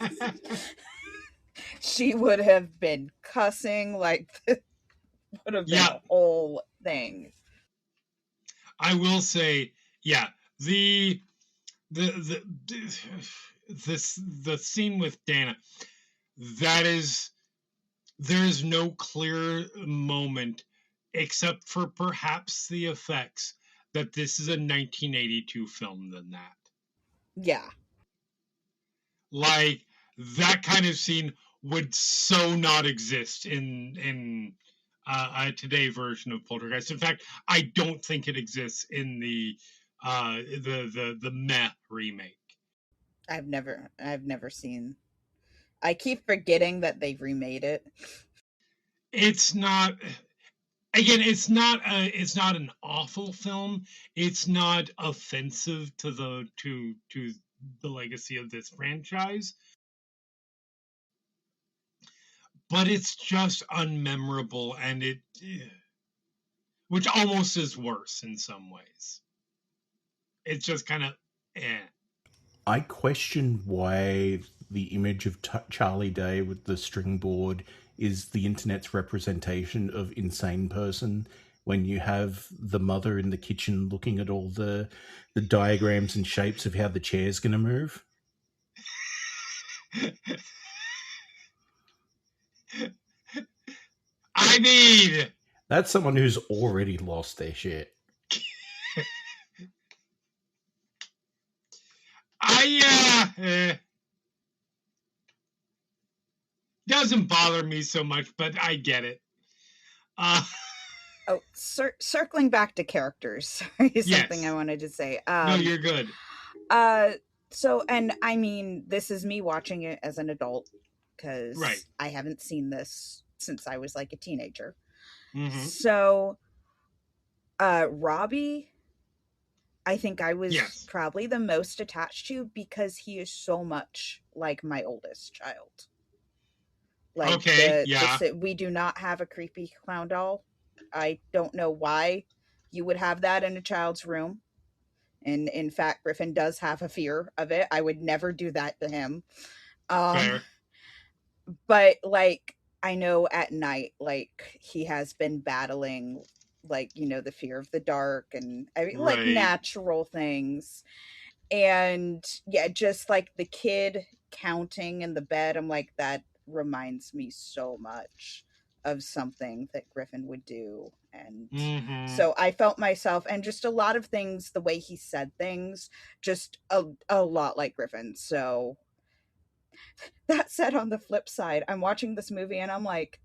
She would have been cussing, like, would have been a whole thing. I will say, yeah, the scene with Dana, there's no clear moment except for perhaps the effects that this is a 1982 film than that. Yeah. Like, that kind of scene would so not exist in today version of Poltergeist. In fact, I don't think it exists in the Meh remake. I've never seen. I keep forgetting that they've remade it. It's not. Again, it's not an awful film. It's not offensive to the legacy of this franchise, but it's just unmemorable, and which almost is worse in some ways. It's just kind of I question why the image of Charlie Day with the string board is the internet's representation of insane person, when you have the mother in the kitchen looking at all the diagrams and shapes of how the chair's going to move. I mean, That's someone who's already lost their shit. Doesn't bother me so much, but I get it. Circling back to characters is something I wanted to say. No, you're good. So, and I mean, this is me watching it as an adult, because I haven't seen this since I was like a teenager. Mm-hmm. So, Robbie, I think I was probably the most attached to, because he is so much like my oldest child. Like, we do not have a creepy clown doll. I don't know why you would have that in a child's room. And in fact, Griffin does have a fear of it. I would never do that to him. Fair. But like, I know at night, like, he has been battling, like, you know, the fear of the dark and like natural things. And yeah, just like the kid counting in the bed, I'm like, that reminds me so much of something that Griffin would do. And so I felt myself, and just a lot of things, the way he said things, just a lot like Griffin. So that said, on the flip side, I'm watching this movie and I'm like,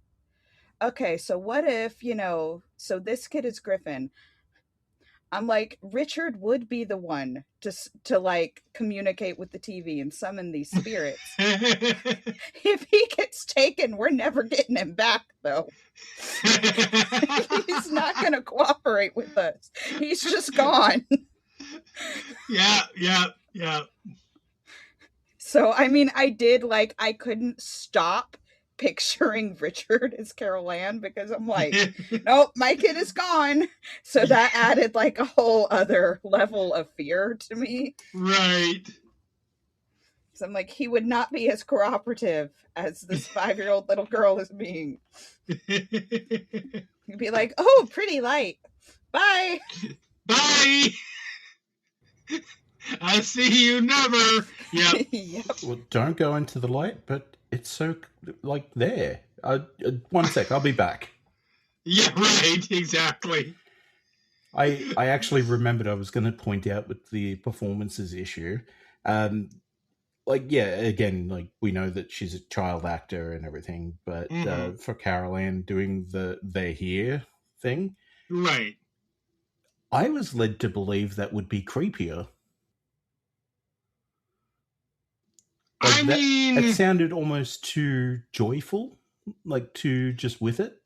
okay, so what if, you know, so this kid is Griffin. I'm like, Richard would be the one to like communicate with the TV and summon these spirits. If he gets taken, we're never getting him back, though. He's not going to cooperate with us. He's just gone. Yeah. So, I mean, I couldn't stop picturing Richard as Carol Ann, because I'm like, nope, my kid is gone. So that added like a whole other level of fear to me. Right. So I'm like, he would not be as cooperative as this 5-year-old little girl is being. He'd be like, oh, pretty light. Bye. Bye. I'll see you never. Yep. Yep. Well, don't go into the light, but it's so, like, there. 1 sec, I'll be back. Yeah, right, exactly. I actually remembered I was going to point out with the performances issue. Like, yeah, again, like, we know that she's a child actor and everything, but for Carol Ann doing the "they're here" thing, right, I was led to believe that would be creepier. Like, it sounded almost too joyful, like too just with it.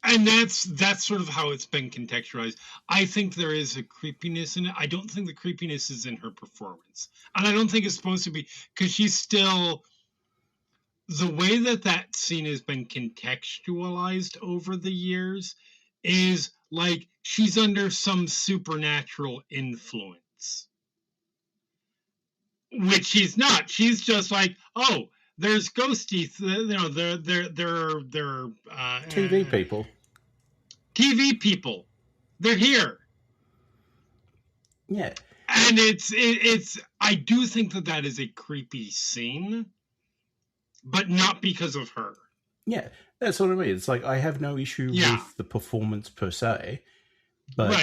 And that's sort of how it's been contextualized. I think there is a creepiness in it. I don't think the creepiness is in her performance. And I don't think it's supposed to be, because she's still, the way that scene has been contextualized over the years is like she's under some supernatural influence. Which she's not. She's just like, oh, there's ghosties, you know, they're TV people. TV people. They're here. Yeah. And it's I do think that is a creepy scene, but not because of her. Yeah, that's what I mean. It's like, I have no issue with the performance per se, but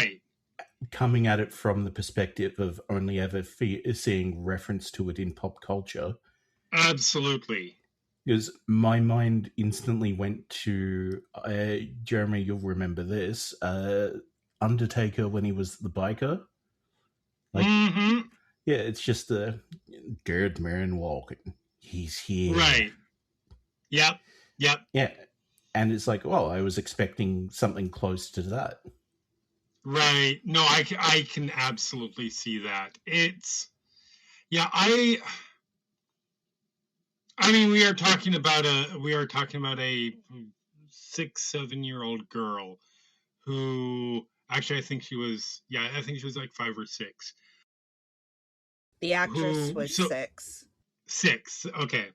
coming at it from the perspective of only ever seeing reference to it in pop culture. Absolutely. Because my mind instantly went to, Jeremy, you'll remember this, Undertaker when he was the biker. Like, yeah, it's just the dead man walking. He's here. Right. Yep. Yeah. And it's like, well, I was expecting something close to that. Right. No, I can absolutely see that. It's, yeah, I mean, we are talking about a 6-7-year-old girl who, actually, I think she was like 5 or 6. The actress was 6. 6. Okay.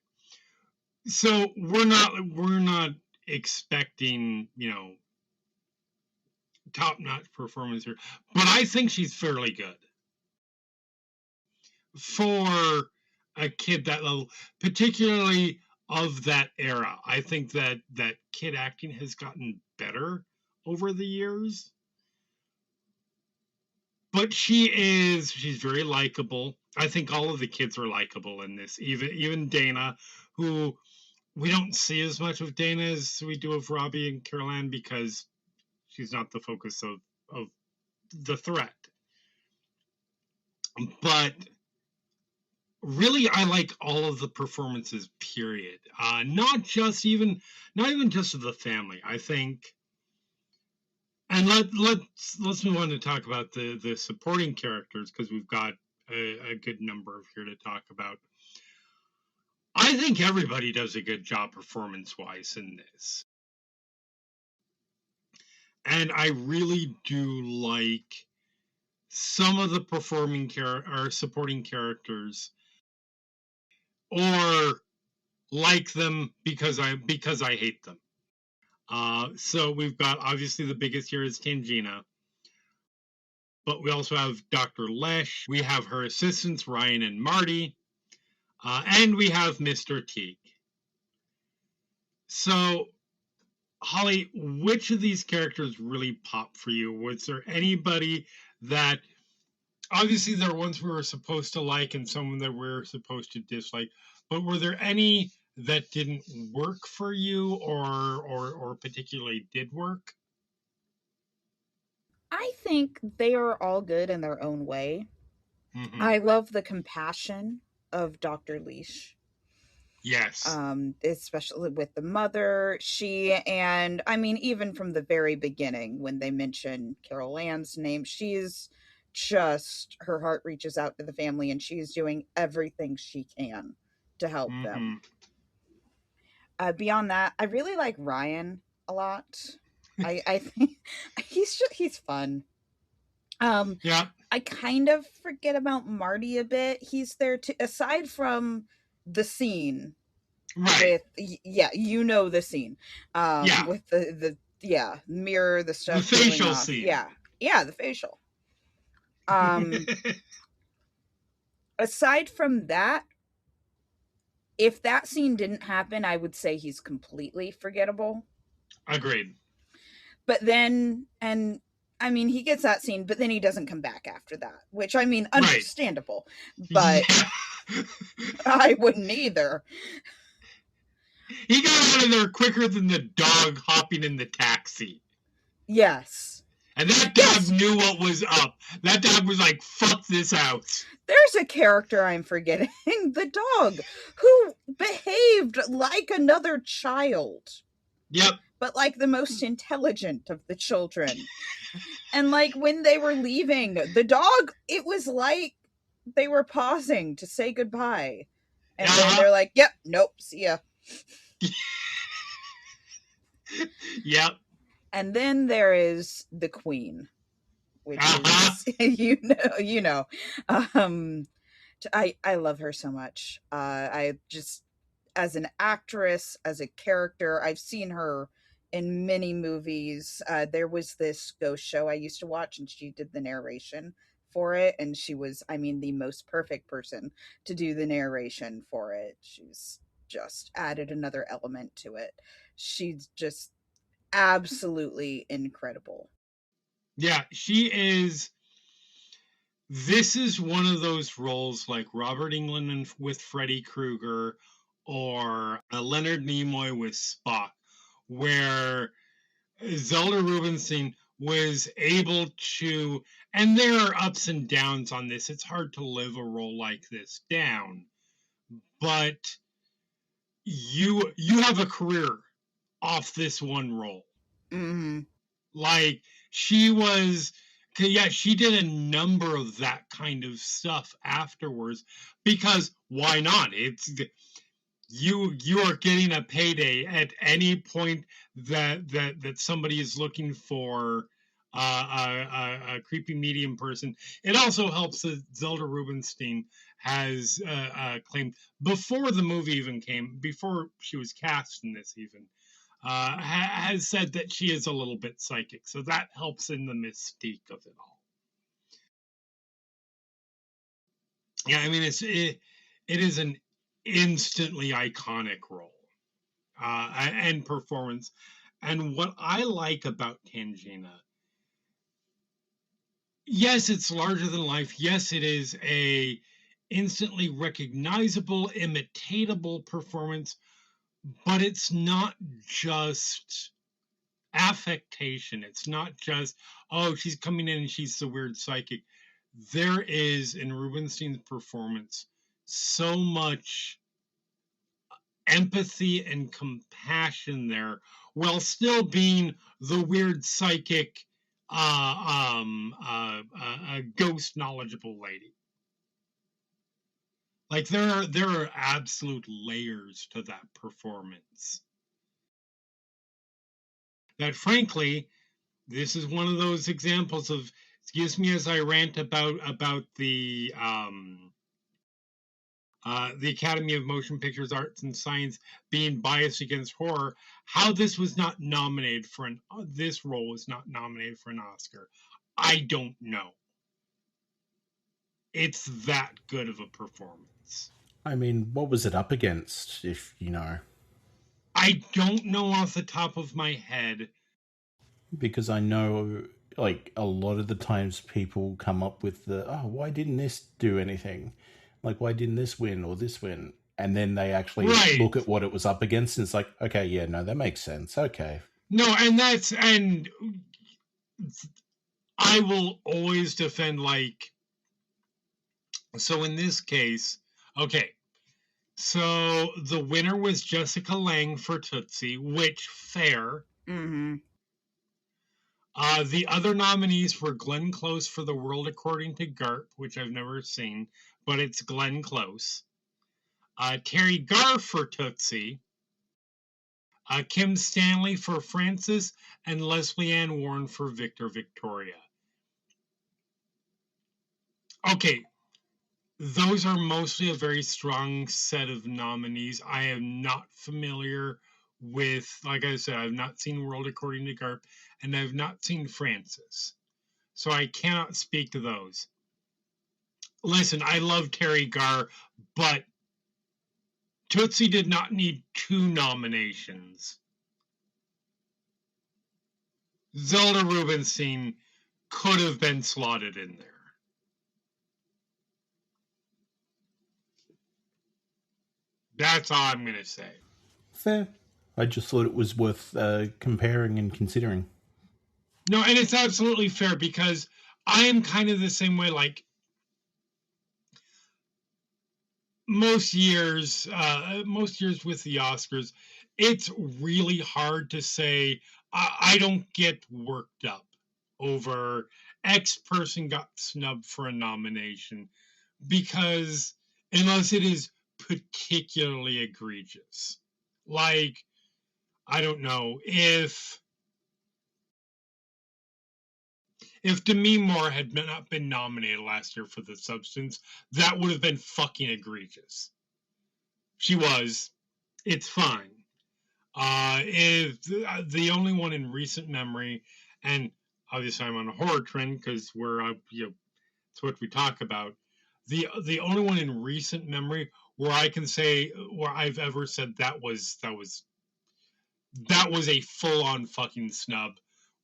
So we're not expecting, you know, top-notch performance here, but I think she's fairly good for a kid that level, particularly of that era. I think that kid acting has gotten better over the years. But she's very likable. I think all of the kids are likable in this. Even Dana, who we don't see as much of Dana as we do of Robbie and Carol Ann because she's not the focus of the threat. But really, I like all of the performances, period. Not even just of the family. I think, and let's move on to talk about the supporting characters, because we've got a good number of here to talk about. I think everybody does a good job performance-wise in this. And I really do like some of the supporting characters, or like them because I hate them. So we've got, obviously the biggest here is Tangina, but we also have Dr. Lesh. We have her assistants, Ryan and Marty, and we have Mr. Teague. So, Holly, which of these characters really popped for you? Was there anybody that, obviously there are ones we were supposed to like and some that we're supposed to dislike, but were there any that didn't work for you or particularly did work? I think they are all good in their own way. Mm-hmm. I love the compassion of Dr. Leash. Yes. Especially with the mother, and I mean, even from the very beginning, when they mention Carol Ann's name, she's just, her heart reaches out to the family and she's doing everything she can to help them. Beyond that, I really like Ryan a lot. I think he's fun. Yeah. I kind of forget about Marty a bit. He's there too, aside from the scene. Right. With, you know the scene. Yeah. With the mirror, the stuff. The facial scene. Yeah, the facial. Aside from that, if that scene didn't happen, I would say he's completely forgettable. Agreed. But then, and I mean, he gets that scene, but then he doesn't come back after that, which, I mean, understandable. Right. But I wouldn't either. He got out of there quicker than the dog hopping in the taxi. Yes. And that dog knew what was up. That dog was like, fuck this house. There's a character I'm forgetting. The dog, who behaved like another child. Yep. But like the most intelligent of the children. And like when they were leaving, the dog, it was like they were pausing to say goodbye. And then they're like, yep, nope, see ya. Yep. And then there is the Queen, which is, you know. I love her so much. I just, as an actress, as a character, I've seen her in many movies. There was this ghost show I used to watch, and she did the narration for it, and she was, I mean, the most perfect person to do the narration for it. She's just added another element to it. She's just absolutely incredible. Yeah, she is. This is one of those roles like Robert Englund with Freddy Krueger or Leonard Nimoy with Spock, where Zelda Rubenstein was able to, and there are ups and downs on this. It's hard to live a role like this down, but you have a career off this one role. Mm-hmm. Like, she was, yeah, she did a number of that kind of stuff afterwards, because why not? It's, you are getting a payday at any point that somebody is looking for a creepy medium person. It also helps that Zelda Rubenstein has claimed, before the movie even came, before she was cast in this even, has said that she is a little bit psychic, so that helps in the mystique of it all. Yeah, I mean, it is an instantly iconic role. and performance. And what I like about Tangina, yes, it's larger than life. Yes, it is a instantly recognizable, imitatable performance, but it's not just affectation. It's not just, oh, she's coming in and she's the weird psychic. There is, in Rubenstein's performance, so much empathy and compassion there, while still being the weird psychic, ghost knowledgeable lady. Like there are absolute layers to that performance. That frankly, this is one of those examples of, excuse me as I rant about the Academy of Motion Pictures Arts and Science being biased against horror, how this was not nominated for this role was not nominated for an Oscar. I don't know. It's that good of a performance. I mean, what was it up against, if you know? I don't know off the top of my head. Because I know, like, a lot of the times people come up with why didn't this do anything? Like, why didn't this win or this win? And then they actually look at what it was up against, and it's like, okay, yeah, no, that makes sense. Okay. No, and I will always defend, like, so in this case, okay, so the winner was Jessica Lange for Tootsie, which, fair. Mm-hmm. The other nominees were Glenn Close for The World According to Garp, which I've never seen, but it's Glenn Close. Terry Garr for Tootsie. Kim Stanley for Francis, and Leslie Ann Warren for Victor Victoria. Okay, those are mostly a very strong set of nominees. I am not familiar with, like I said, I've not seen World According to Garp, and I've not seen Francis. So I cannot speak to those. Listen, I love Terry Garr, but Tootsie did not need 2 nominations. Zelda Rubenstein could have been slotted in there. That's all I'm going to say. Fair. I just thought it was worth comparing and considering. No, and it's absolutely fair, because I am kind of the same way. Like, most years with the Oscars, it's really hard to say, I don't get worked up over X person got snubbed for a nomination, because unless it is particularly egregious. Like, I don't know, if Demi Moore had not been nominated last year for The Substance, that would have been fucking egregious. She was. It's fine. If the only one in recent memory, and obviously I'm on a horror trend because it's what we talk about. The only one in recent memory where I can say, where I've ever said that was a full-on fucking snub,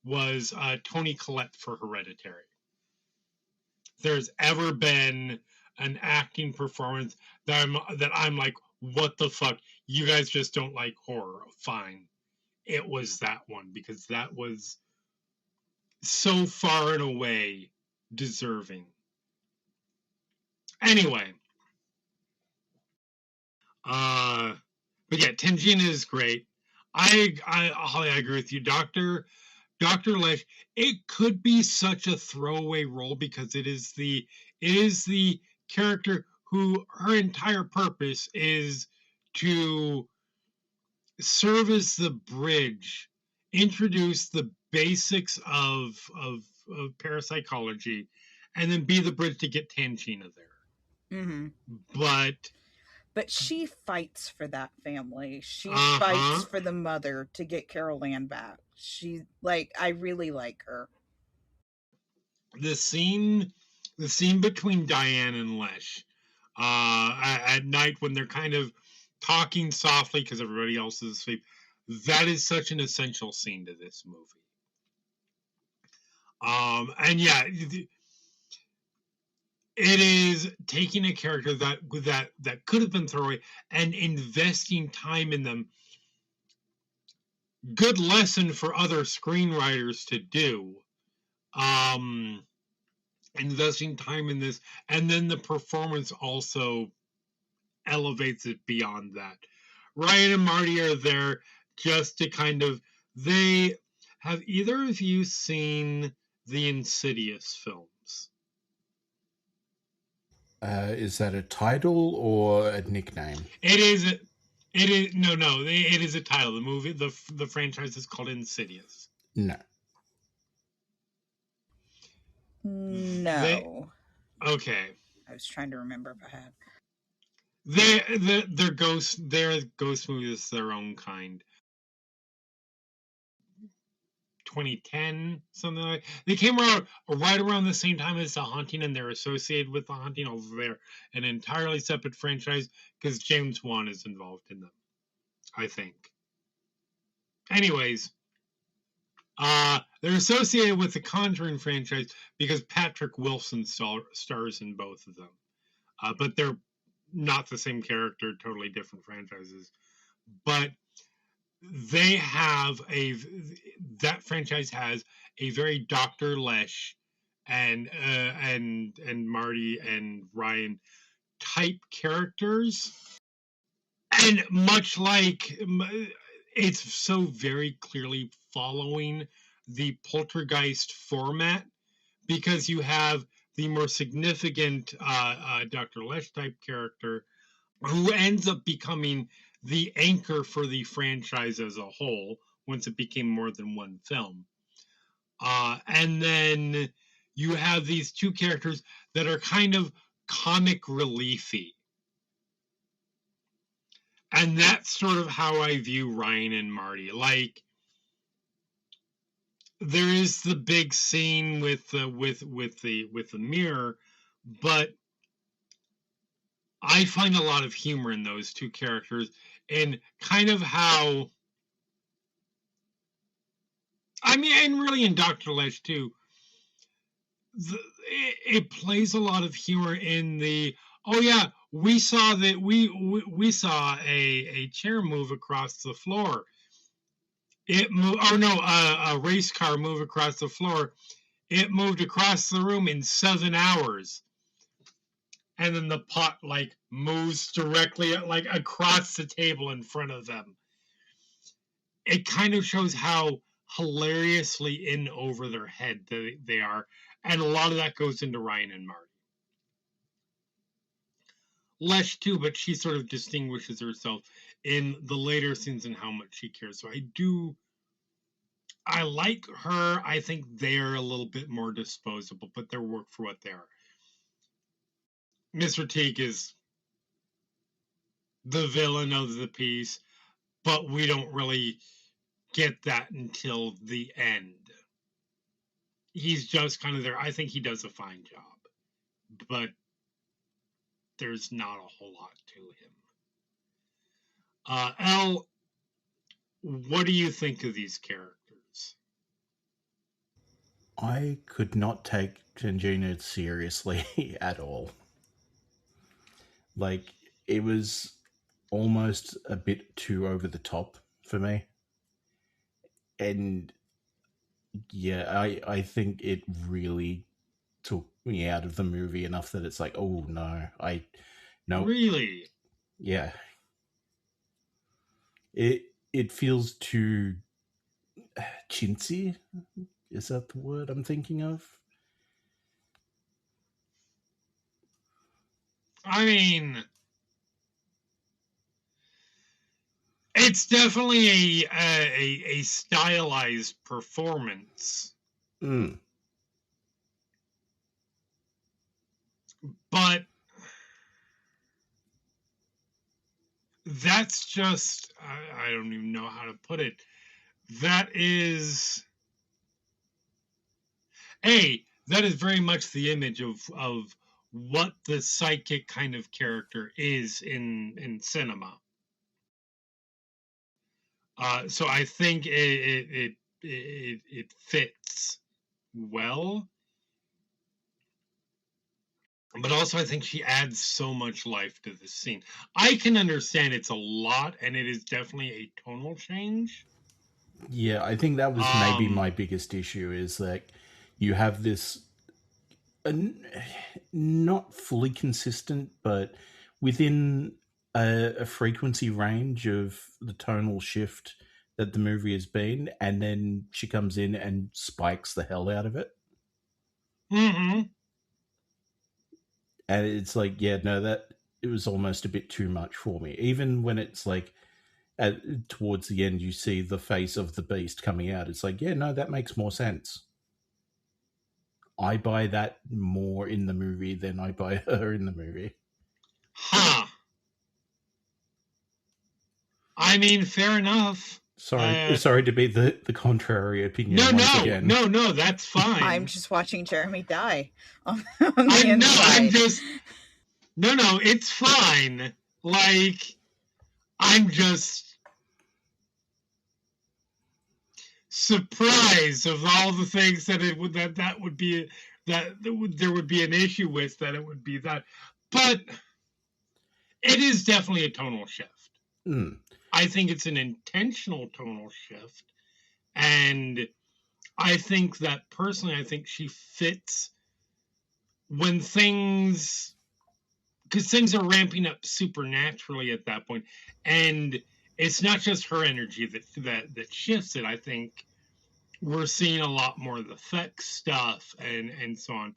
was Toni Collette for Hereditary. If there's ever been an acting performance that I'm like, what the fuck? You guys just don't like horror. Fine. It was that one, because that was so far and away deserving. Anyway. But yeah, Tangina is great. Holly, I agree with you. Dr. Lesh, it could be such a throwaway role, because it is the character who her entire purpose is to serve as the bridge, introduce the basics of parapsychology, and then be the bridge to get Tangina there. Mm-hmm. But she fights for that family. She fights for the mother to get Carol Ann back. I really like her. The scene between Diane and Lesh, at night, when they're kind of talking softly because everybody else is asleep. That is such an essential scene to this movie. And yeah, it is taking a character that could have been throwaway and investing time in them. Good lesson for other screenwriters to do. Investing time in this, and then the performance also elevates it beyond that. Ryan and Marty are there just to kind of, have either of you seen the Insidious films? Is that a title or a nickname? It is a title. The movie, the franchise is called Insidious. No. Okay. I was trying to remember if I had. They're ghost movies, their own kind. 2010, something like that. They came around right around the same time as The Haunting, and they're associated with The Haunting, although they're an entirely separate franchise because James Wan is involved in them, I think. Anyways, they're associated with the Conjuring franchise because Patrick Wilson stars in both of them. But they're not the same character, totally different franchises. But that franchise has a very Dr. Lesh and Marty and Ryan type characters, and much like it's so very clearly following the Poltergeist format, because you have the more significant Dr. Lesh type character who ends up becoming the anchor for the franchise as a whole once it became more than one film. And then you have these two characters that are kind of comic reliefy. And that's sort of how I view Ryan and Marty. Like, there is the big scene with the mirror, but I find a lot of humor in those two characters, and kind of how, I mean, and really in Dr. Lesh too, it plays a lot of humor in the, oh yeah, we saw that we saw a chair move across the floor. A race car move across the floor. It moved across the room in 7 hours. And then the pot moves directly across the table in front of them. It kind of shows how hilariously in over their head they are, and a lot of that goes into Ryan and Marty. Lesh too, but she sort of distinguishes herself in the later scenes and how much she cares. So I like her. I think they're a little bit more disposable, but they're work for what they are. Mr. Teague is the villain of the piece, but we don't really get that until the end. He's just kind of there. I think he does a fine job, but there's not a whole lot to him. Elle, what do you think of these characters? I could not take Tangina seriously at all. Like, it was almost a bit too over the top for me. And yeah, I think it really took me out of the movie enough that it's like, oh no, no. Really? Yeah. It feels too chintzy. Is that the word I'm thinking of? I mean, it's definitely a stylized performance. But that's just, I don't even know how to put it. That is very much the image of what the psychic kind of character is in cinema. So I think it fits well, but also I think she adds so much life to the scene. I can understand it's a lot, and it is definitely a tonal change. Yeah, I think that was maybe my biggest issue, is that you have this not fully consistent, but within a frequency range of the tonal shift that the movie has been, and then she comes in and spikes the hell out of it. Mm-hmm. And it's like, yeah, no, that it was almost a bit too much for me. Even when it's like towards the end, you see the face of the beast coming out. It's like, yeah, no, that makes more sense. I buy that more in the movie than I buy her in the movie. Huh. I mean, fair enough. Sorry to be the contrary opinion once again. No, that's fine. I'm just watching Jeremy die on the inside. No, it's fine. Like, I'm just surprised of all the things that there would be an issue with, that it would be that. But it is definitely a tonal shift. I think it's an intentional tonal shift, and I think that personally, I think she fits when things, because things are ramping up supernaturally at that point, and it's not just her energy that shifts it. I think we're seeing a lot more of the effects stuff and so on.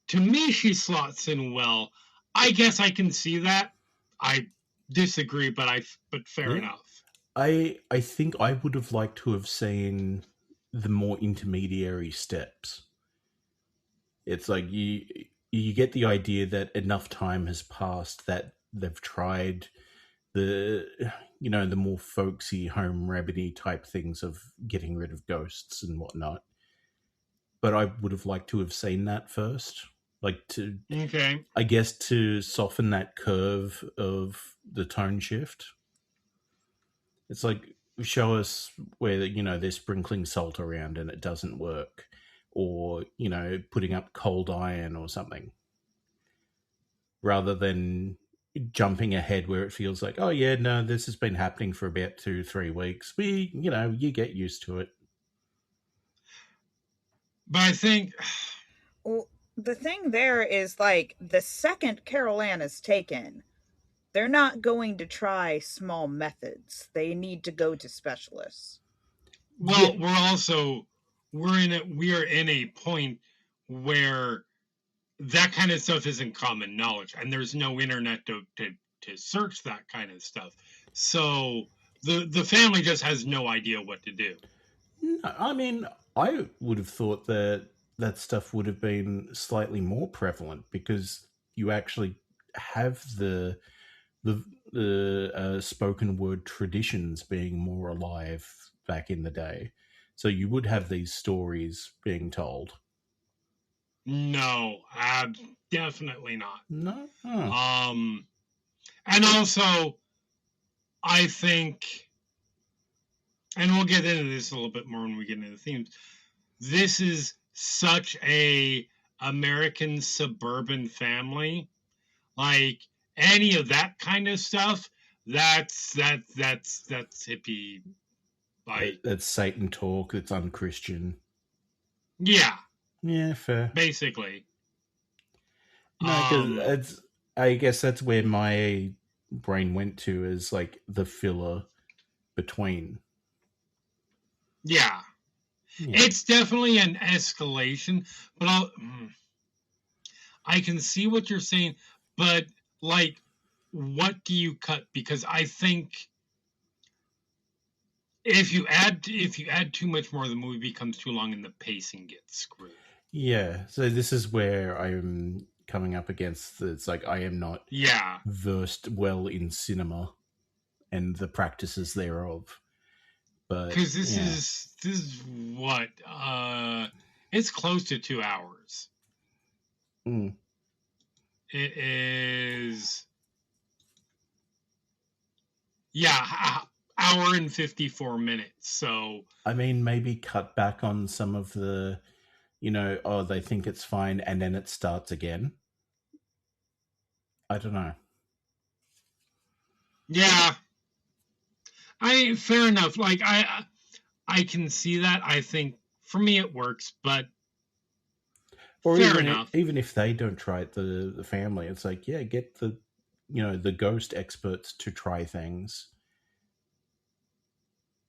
To me, she slots in well. I guess I can see that. I disagree, but fair enough. I think I would have liked to have seen the more intermediary steps. It's like you get the idea that enough time has passed that they've tried the more folksy home remedy type things of getting rid of ghosts and whatnot. But I would have liked to have seen that first, I guess, to soften that curve of the tone shift. It's like, show us where they're sprinkling salt around and it doesn't work, or putting up cold iron or something, rather than jumping ahead where it feels like, oh yeah, no, this has been happening for about 2-3 weeks. You get used to it. But I think, well, the thing there is, like, the second Carol Ann is taken, they're not going to try small methods. They need to go to specialists. Well, we are in a point where that kind of stuff isn't common knowledge, and there's no internet to search that kind of stuff. So the family just has no idea what to do. No, I mean, I would have thought that stuff would have been slightly more prevalent, because you actually have the spoken word traditions being more alive back in the day. So you would have these stories being told. No, definitely not. No. And also, I think, and we'll get into this a little bit more when we get into the themes, this is such a American suburban family. Like, any of that kind of stuff, that's hippie. Like, that's Satan talk. It's unchristian. Yeah. Yeah, fair. Basically. No, because I guess that's where my brain went to, is like the filler between. Yeah. It's definitely an escalation, but I can see what you're saying, but like, what do you cut? Because I think if you add too much more, the movie becomes too long and the pacing gets screwed. Yeah, so this is where I'm coming up against. It's like, I am not versed well in cinema and the practices thereof. But because this is what it's close to 2 hours. It is, hour and 54 minutes. So I mean, maybe cut back on some of the, they think it's fine and then it starts again. I don't know. Yeah. Fair enough. Like, I can see that. I think for me it works, but or fair enough. Even if they don't try it, the family, it's like, yeah, get the ghost experts to try things.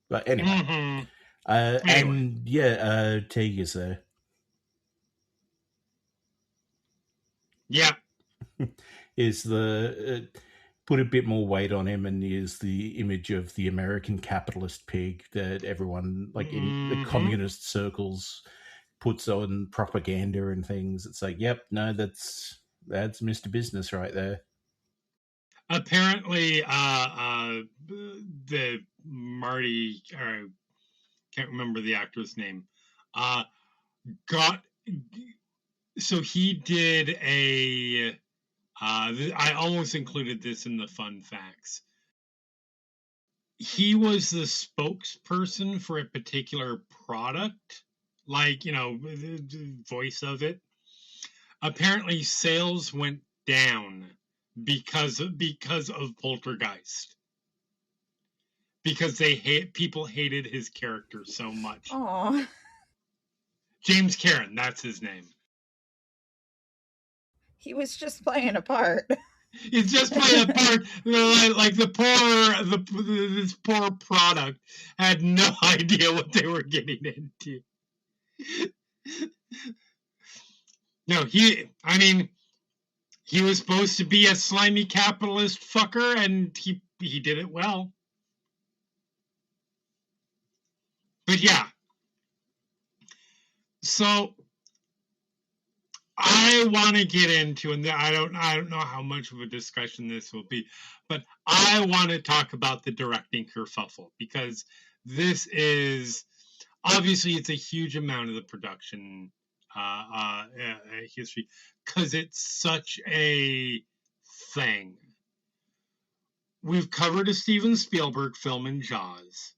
But anyway, and yeah, Teague is there. Yeah, is the put a bit more weight on him, and is the image of the American capitalist pig that everyone, like in the communist circles, puts on propaganda and things. It's like, yep, no, that's Mr. Business right there. Apparently, the Marty, or can't remember the actor's name, so he did a. I almost included this in the fun facts. He was the spokesperson for a particular product, like, the voice of it. Apparently, sales went down because of Poltergeist. Because people hated his character so much. Aww. James Karen, that's his name. He was just playing a part. He's just playing a part. Like this poor product had no idea what they were getting into. No, he was supposed to be a slimy capitalist fucker, and he did it well. But yeah. So I want to get into, and I don't know how much of a discussion this will be, but I want to talk about the directing kerfuffle, because this is obviously, it's a huge amount of the production history, because it's such a thing. We've covered a Steven Spielberg film in Jaws.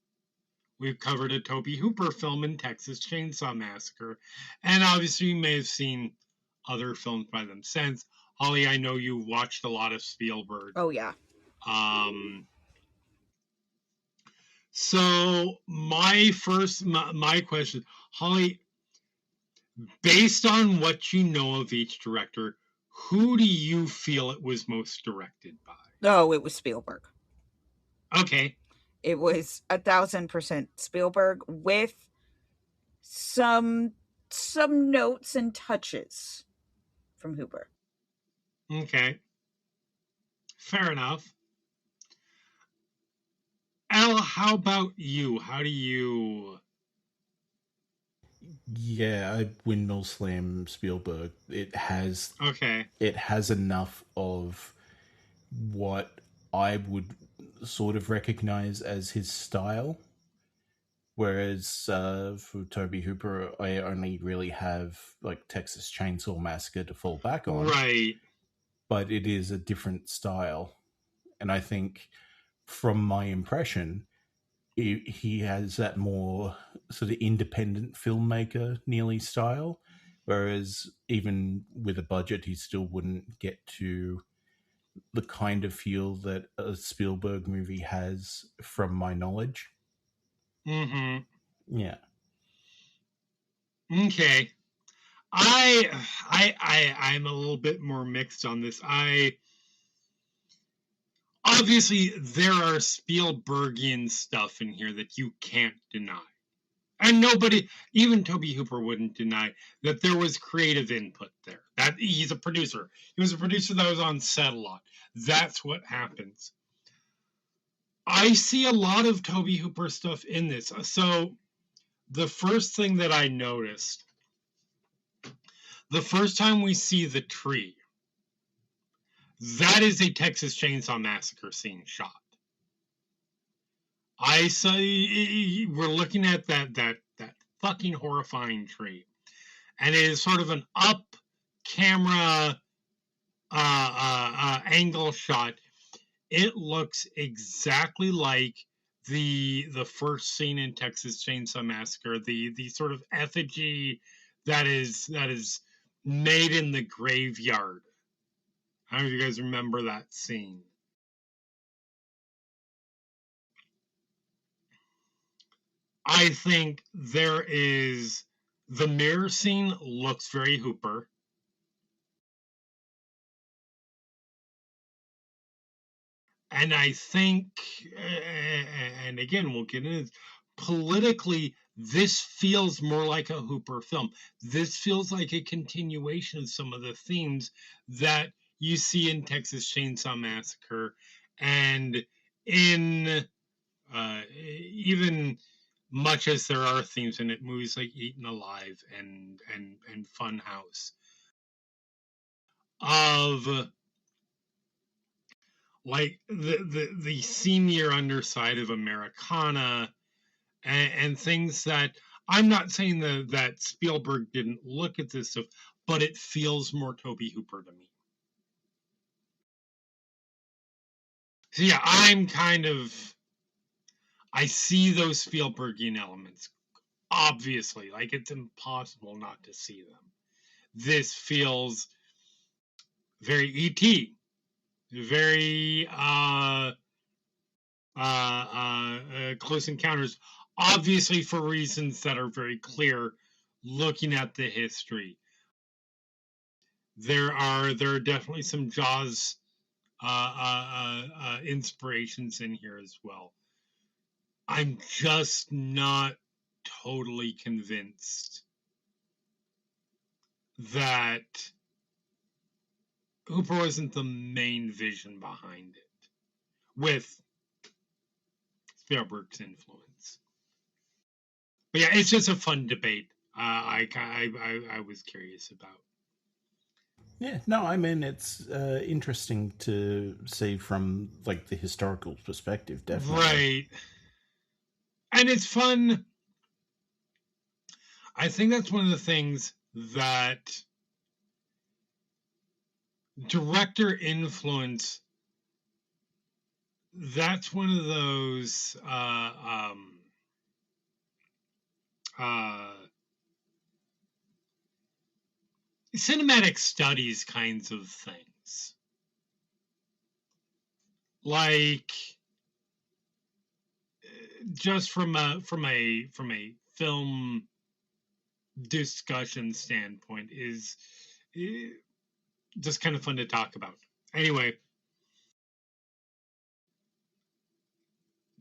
We've covered a Tobe Hooper film in Texas Chainsaw Massacre. And obviously, you may have seen other films by them since. Holly, I know you watched a lot of Spielberg. Oh, yeah. So my question, Holly, based on what you know of each director, who do you feel it was most directed by? Oh, it was Spielberg. Okay. It was 1,000% Spielberg, with some notes and touches from Hooper. Okay. Fair enough. Al, how about you? How do you... Yeah, I windmill slam Spielberg. It has enough of what I would sort of recognize as his style, whereas for Tobe Hooper, I only really have like Texas Chainsaw Massacre to fall back on. Right. But it is a different style, and I think from my impression, he has that more sort of independent filmmaker nearly style, whereas even with a budget, he still wouldn't get to the kind of feel that a Spielberg movie has, from my knowledge. Mm-hmm. Yeah. Okay. I'm a little bit more mixed on this. Obviously, there are Spielbergian stuff in here that you can't deny. And nobody, even Tobe Hooper, wouldn't deny that there was creative input there. That he's a producer. He was a producer that was on set a lot. That's what happens. I see a lot of Tobe Hooper stuff in this. So the first thing that I noticed, the first time we see the tree, that is a Texas Chainsaw Massacre scene shot. I say we're looking at that fucking horrifying tree, and it is sort of an up camera angle shot. It looks exactly like the first scene in Texas Chainsaw Massacre, the sort of effigy that is made in the graveyard. I don't know if you guys remember that scene. I think there is the mirror scene looks very Hooper. And I think, and again, we'll get into this, politically, this feels more like a Hooper film. This feels like a continuation of some of the themes that you see in Texas Chainsaw Massacre and in even much as there are themes in it, movies like Eaten Alive and Funhouse of like the seamier underside of Americana and things that I'm not saying that Spielberg didn't look at this stuff, but it feels more Tobe Hooper to me. So yeah, I see those Spielbergian elements. Obviously, like it's impossible not to see them. This feels very E.T., very Close Encounters, obviously for reasons that are very clear looking at the history. There are definitely some Jaws inspirations in here as well. I'm just not totally convinced that Hooper wasn't the main vision behind it, with Spielberg's influence. But yeah, it's just a fun debate. I was curious about. Yeah, no, I mean it's interesting to see from like the historical perspective, definitely. Right, and it's fun. I think that's one of the things that director influence. That's one of those cinematic studies kinds of things, like just from a film discussion standpoint is just kind of fun to talk about. Anyway,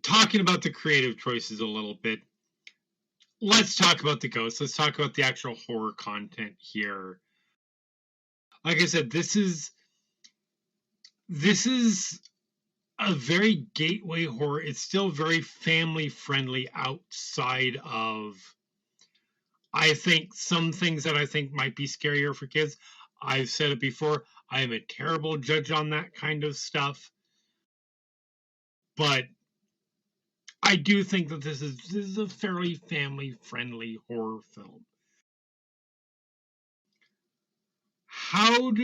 talking about the creative choices a little bit, let's talk about the ghosts. Let's talk about the actual horror content here. Like I said, this is a very gateway horror. It's still very family friendly outside of, I think, some things that I think might be scarier for kids. I've said it before. I am a terrible judge on that kind of stuff. But I do think that this is a fairly family friendly horror film. What do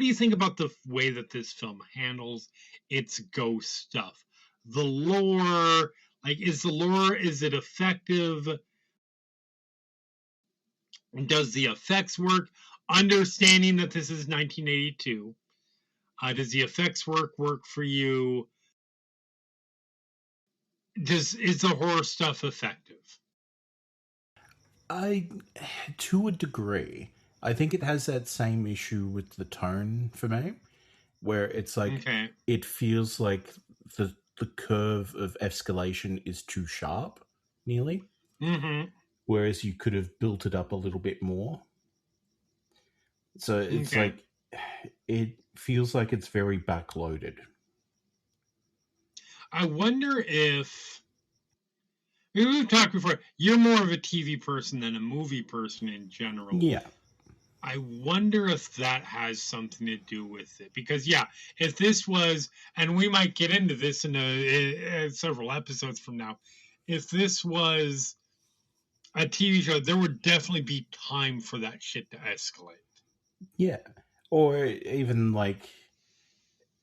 you think about the way that this film handles its ghost stuff? The lore, is it effective? Does the effects work? Understanding that this is 1982, does the effects work for you? Is the horror stuff effective? To a degree, I think it has that same issue with the tone for me, where it's like it feels like the curve of escalation is too sharp, nearly. Mm-hmm. Whereas you could have built it up a little bit more. So it's like it feels like it's very backloaded. I wonder if we've talked before. You're more of a TV person than a movie person in general. Yeah. I wonder if that has something to do with it. Because, if this was, and we might get into this in several episodes from now, if this was a TV show, there would definitely be time for that shit to escalate. Yeah. Or even like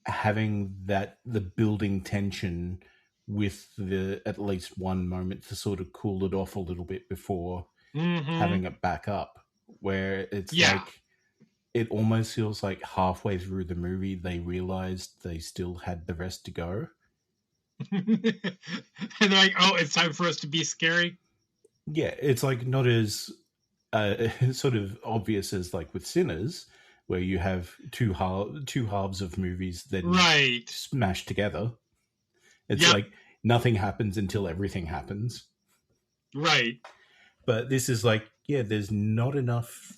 having the building tension with the at least one moment to sort of cool it off a little bit before having it back up, where it's like it almost feels like halfway through the movie they realized they still had the rest to go. And they're like, oh, it's time for us to be scary. Yeah, it's like not as sort of obvious as like with Sinners, where you have two halves of movies then smashed together. It's like nothing happens until everything happens. Right. But this is like, yeah, there's not enough,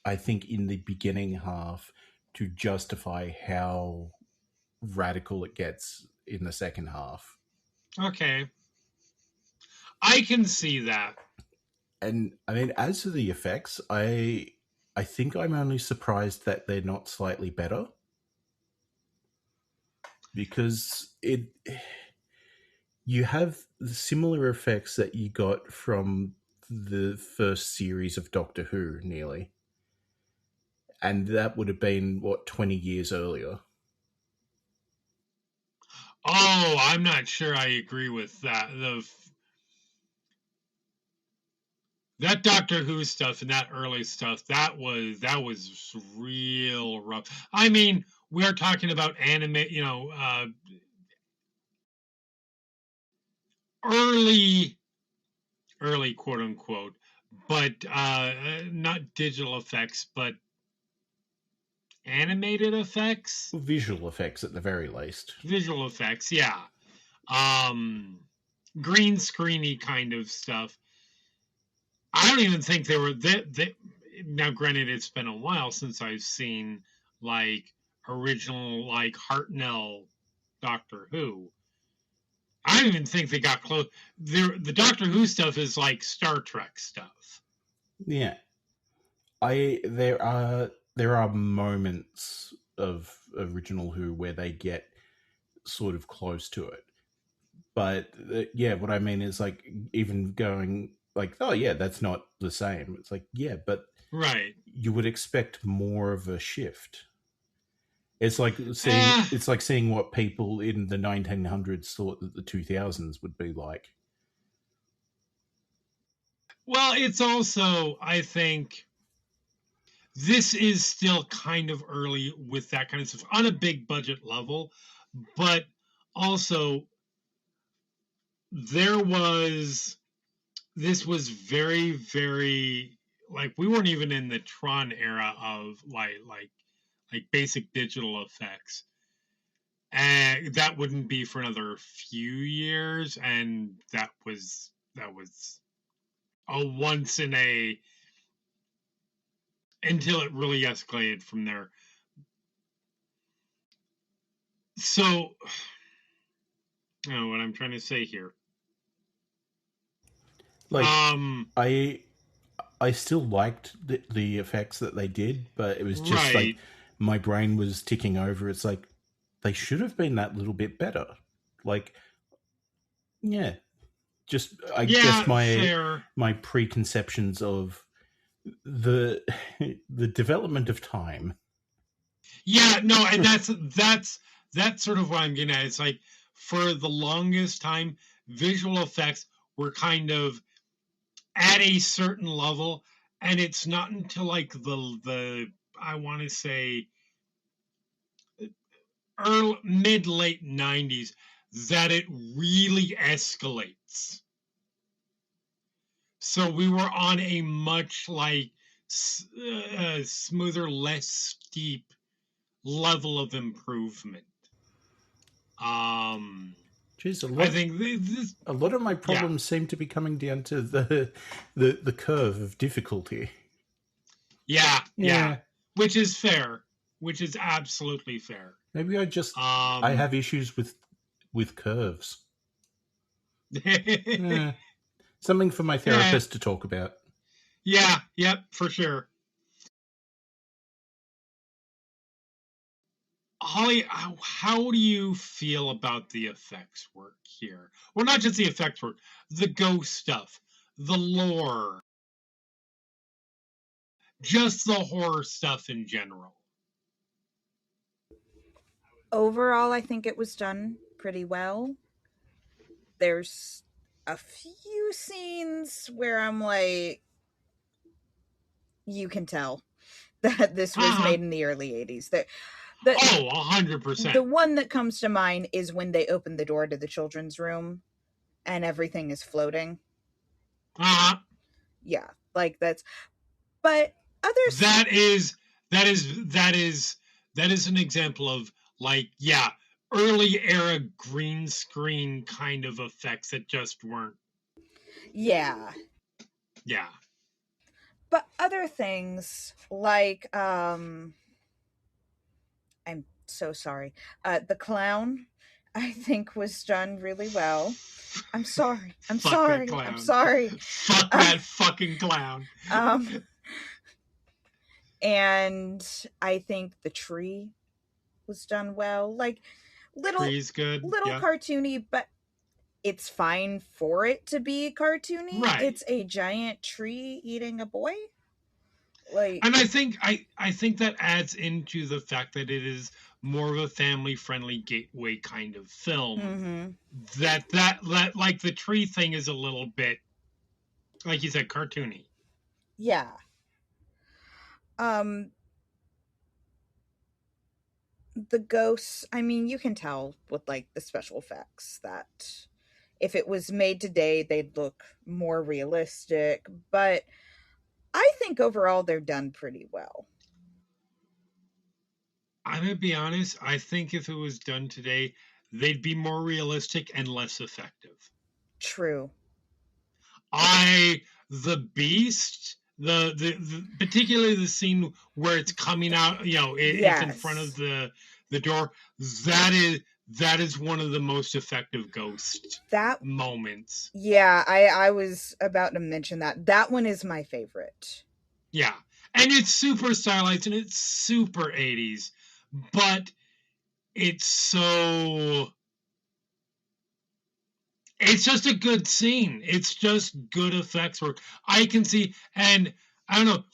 I think, in the beginning half to justify how radical it gets in the second half. Okay. I can see that. And I mean, as to the effects, I think I'm only surprised that they're not slightly better. Because you have the similar effects that you got from the first series of Doctor Who, nearly. And that would have been, 20 years earlier. Oh, I'm not sure I agree with that. That Doctor Who stuff and that early stuff, that was real rough. I mean, we're talking about anime, early quote unquote, but not digital effects, but animated effects, visual effects at the very least. Visual effects, yeah. Green screeny kind of stuff. I don't even think they were now granted it's been a while since I've seen like original like Hartnell Doctor Who. I don't even think they got close. The Doctor Who stuff is like Star Trek stuff. Yeah. There are moments of original Who where they get sort of close to it. But yeah, what I mean is like even going like, oh yeah, that's not the same. It's like, yeah, but right, you would expect more of a shift. It's like seeing what people in the 1900s thought that the 2000s would be like. Well, it's also, I think, this is still kind of early with that kind of stuff on a big budget level, but also this was very, very, like, we weren't even in the Tron era of like basic digital effects. And that wouldn't be for another few years, and that was a once in a, until it really escalated from there. So, what I'm trying to say here. Like, I still liked the effects that they did, but it was just like my brain was ticking over. It's like they should have been that little bit better. Like, yeah, just I guess my preconceptions of the development of time. Yeah, no, and that's sort of what I'm getting at. It's like for the longest time, visual effects were kind of at a certain level, and it's not until like the I want to say mid late 90s that it really escalates. So we were on a much like smoother, less steep level of improvement. Jeez, I think a lot of my problems seem to be coming down to the curve of difficulty. Yeah. Which is fair. Which is absolutely fair. Maybe I have issues with curves. Something for my therapist to talk about. Yep, for sure. Holly, how do you feel about the effects work here? Well, not just the effects work, the ghost stuff, the lore, just the horror stuff in general. Overall, I think it was done pretty well. There's a few scenes where I'm like, you can tell that this was made in the early 80s. The 100%. The one that comes to mind is when they open the door to the children's room and everything is floating. Yeah, like that's. But others. That is an example of, like, yeah, early era green screen kind of effects that just weren't. Yeah. Yeah. But other things like I'm so sorry. The clown, I think, was done really well. I'm sorry. I'm sorry. Fuck that fucking clown. And I think the tree was done well. Like Tree's good. Little cartoony, but it's fine for it to be cartoony. Right. It's a giant tree eating a boy. Like, and I think that adds into the fact that it is more of a family-friendly gateway kind of film. Mm-hmm. That like the tree thing is a little bit, like you said, cartoony. Yeah. The ghosts, I mean, you can tell with like the special effects that if it was made today, they'd look more realistic, but I think overall they're done pretty well. I'm gonna be honest, I think if it was done today, they'd be more realistic and less effective. True. The beast, the particularly the scene where it's coming out, it's in front of the door, that is one of the most effective ghost moments. Yeah, I was about to mention that one is my favorite. Yeah, and it's super stylized and it's super 80s, but it's just a good scene. It's just good effects work. I can see, and I don't know.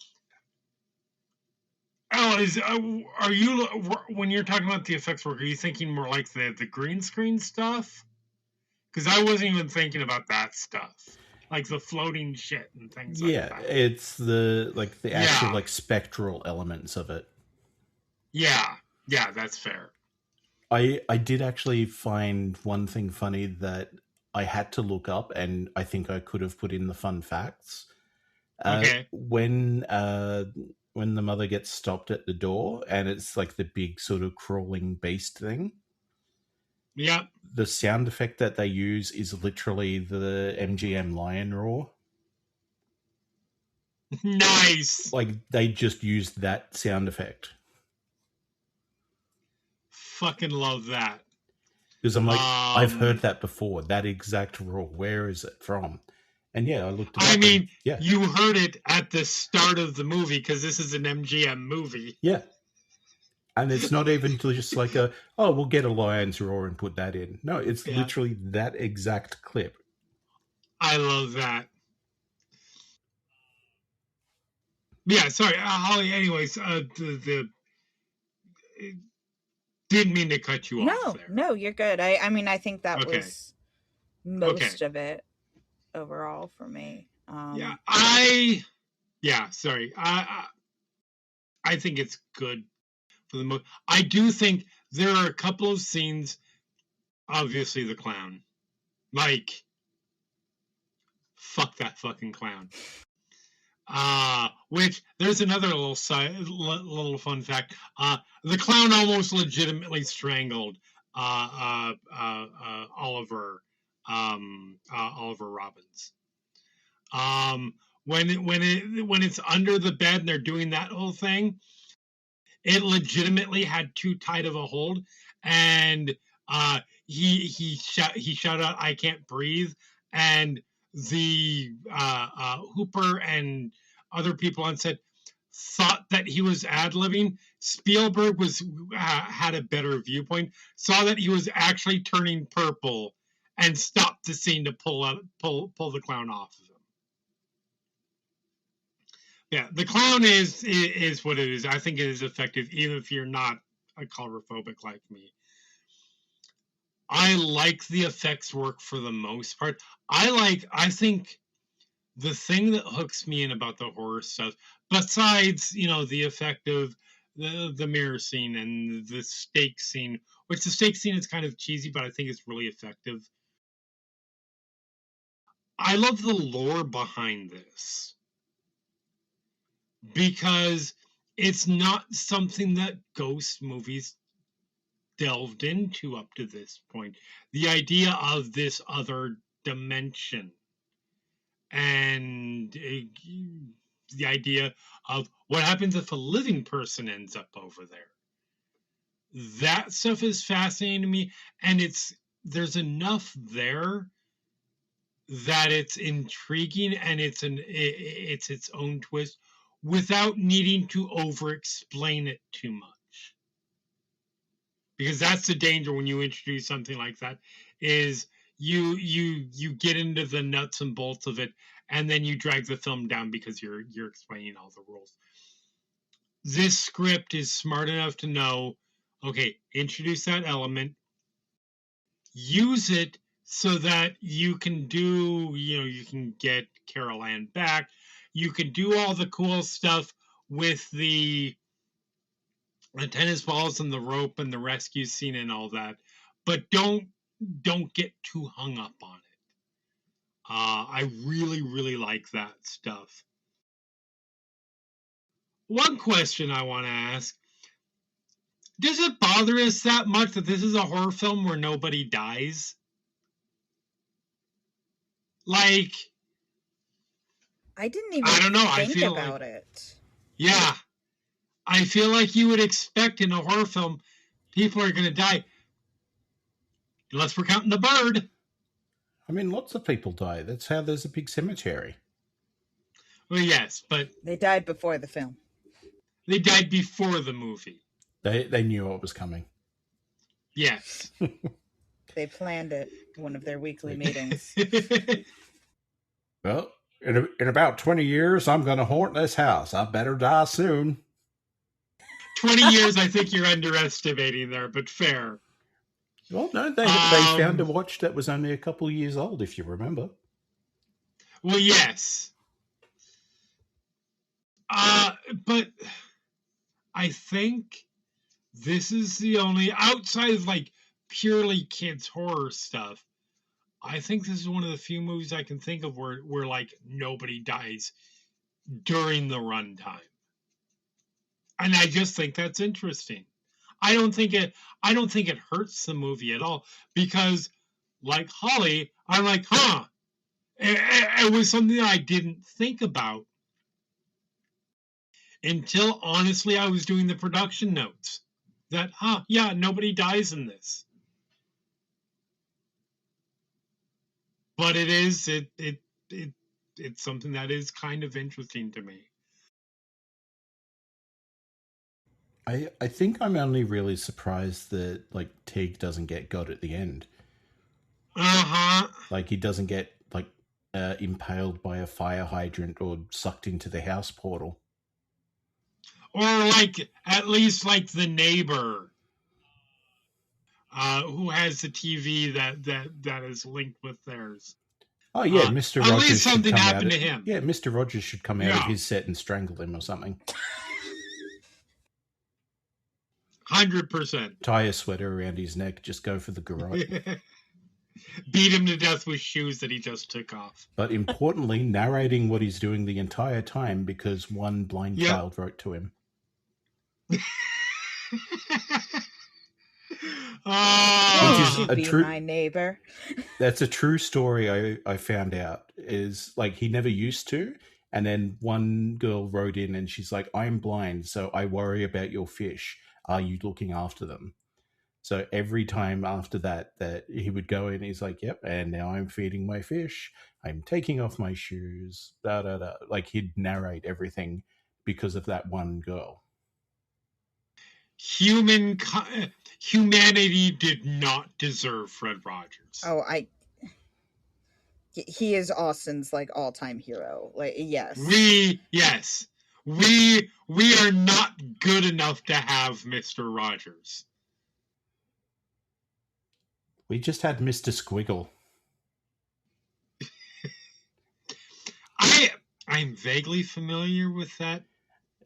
Are you, when you're talking about the effects work, are you thinking more like the green screen stuff? Because I wasn't even thinking about that stuff, like the floating shit and things like that. Yeah, it's the actual like spectral elements of it. Yeah, that's fair. I did actually find one thing funny that I had to look up, and I think I could have put in the fun facts. Okay. When the mother gets stopped at the door, and it's like the big sort of crawling beast thing. Yeah. The sound effect that they use is literally the MGM lion roar. Nice. Like, they just used that sound effect. Fucking love that. Because I'm like, I've heard that before. That exact roar. Where is it from? And yeah, I looked it up. I mean, you heard it at the start of the movie because this is an MGM movie. Yeah. And it's not even just like we'll get a lion's roar and put that in. No, it's literally that exact clip. I love that. Yeah, sorry, Holly. Anyways, didn't mean to cut you off there. No, you're good. I mean, I think that was most of it overall for me. Sorry. I think it's good for the most. I do think there are a couple of scenes. Obviously, the clown, like, fuck that fucking clown. Which there's another little fun fact. The clown almost legitimately strangled Oliver Robbins. When it's under the bed and they're doing that whole thing, it legitimately had too tight of a hold, and he shouted out, "I can't breathe," and the Hooper and other people on set thought that he was ad-libbing. Spielberg had a better viewpoint, saw that he was actually turning purple, and stopped the scene to pull the clown off of him. Yeah, the clown is what it is. I think it is effective, even if you're not a colorphobic like me. I like the effects work for the most part. I think the thing that hooks me in about the horror stuff, besides, the effect of the mirror scene and the stake scene, which the stake scene is kind of cheesy, but I think it's really effective. I love the lore behind this because it's not something that ghost movies delved into up to this point. The idea of this other dimension and the idea of what happens if a living person ends up over there. That stuff is fascinating to me, and there's enough there that it's intriguing and it's its own twist without needing to over explain it too much. Because that's the danger when you introduce something like that, is you get into the nuts and bolts of it, and then you drag the film down because you're explaining all the rules. This script is smart enough to know, okay, introduce that element, use it so that you can you can get Carol Ann back, you can do all the cool stuff with the tennis balls and the rope and the rescue scene and all that, but don't get too hung up on it. I really, really like that stuff. One question I want to ask: does it bother us that much that this is a horror film where nobody dies? Like, I didn't even think about it. Yeah. I feel like you would expect in a horror film, people are going to die. Unless we're counting the bird. I mean, lots of people die. That's how there's a big cemetery. Well, yes, but... They died before the film. They died before the movie. They knew what was coming. Yes. They planned it in one of their weekly meetings. Well, in about 20 years, I'm going to haunt this house. I better die soon. 20 years, I think you're underestimating there, but fair. Well, no, they found a watch that was only a couple of years old, if you remember. Well, yes. But I think this is the only, outside of like purely kids horror stuff, I think this is one of the few movies I can think of where like nobody dies during the runtime. And I just think that's interesting. I don't think it hurts the movie at all, because like Holly, I'm like, it was something I didn't think about until honestly I was doing the production notes. That yeah, nobody dies in this. But it's something that is kind of interesting to me. I think I'm only really surprised that like Teague doesn't get got at the end. Like he doesn't get like impaled by a fire hydrant or sucked into the house portal. Or like at least like the neighbor who has the TV that is linked with theirs. Oh yeah, Mr. Rogers. At least something happened to him. Yeah, Mr. Rogers should come out of his set and strangle him or something. 100%. Tie a sweater around his neck, just go for the garrote. Beat him to death with shoes that he just took off. But importantly, narrating what he's doing the entire time because one blind child wrote to him. Oh, which is my neighbor. That's a true story I found out. Is like he never used to. And then one girl wrote in and she's like, I'm blind, so I worry about your fish. Are you looking after them? So every time after that he would go in, he's like, yep, and now I'm feeding my fish. I'm taking off my shoes. Da, da, da. Like he'd narrate everything because of that one girl. Humanity did not deserve Fred Rogers. Oh, he is Austin's like all-time hero. Like, yes. We are not good enough to have Mr. Rogers. We just had Mr. Squiggle. I'm vaguely familiar with that.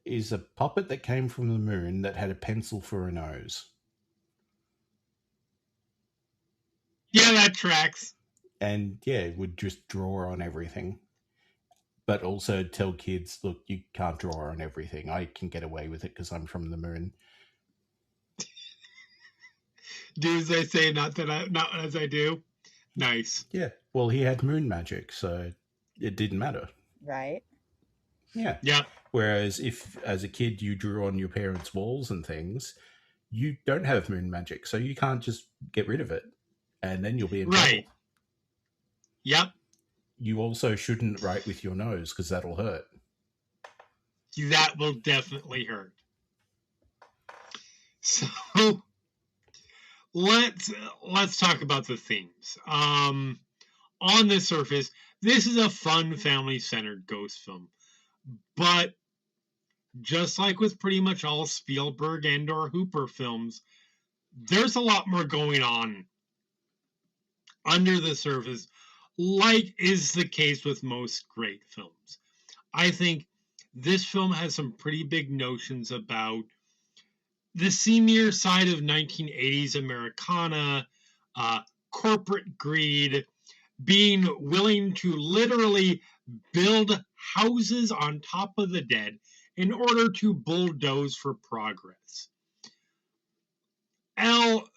Is a puppet that came from the moon that had a pencil for a nose. Yeah, that tracks. And yeah, would just draw on everything. But also tell kids, look, you can't draw on everything. I can get away with it because I'm from the moon. Do as I say, not as I do. Nice. Yeah. Well, he had moon magic, so it didn't matter. Right. Yeah. Yeah. Whereas if, as a kid, you drew on your parents' walls and things, you don't have moon magic, so you can't just get rid of it, and then you'll be in trouble. Yep. You also shouldn't write with your nose because that'll hurt. That will definitely hurt. So let's talk about the themes. On the surface, this is a fun, family-centered ghost film, but just like with pretty much all Spielberg and/or Hooper films, there's a lot more going on under the surface, like is the case with most great films. I think this film has some pretty big notions about the seamier side of 1980s Americana, corporate greed, being willing to literally build houses on top of the dead in order to bulldoze for progress. Al,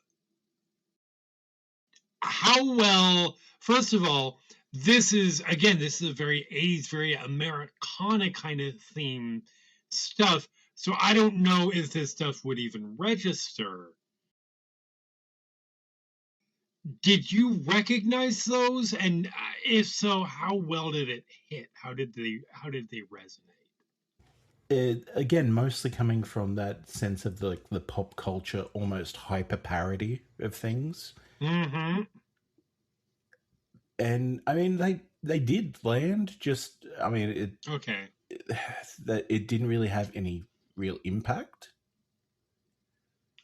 how well, first of all, this is a very 80s, very Americana kind of theme stuff. So I don't know if this stuff would even register. Did you recognize those? And if so, how well did it hit? How did they resonate? Again, mostly coming from that sense of the pop culture, almost hyper parody of things. Mm-hmm. And I mean, they did land. Just, I mean, it didn't really have any real impact.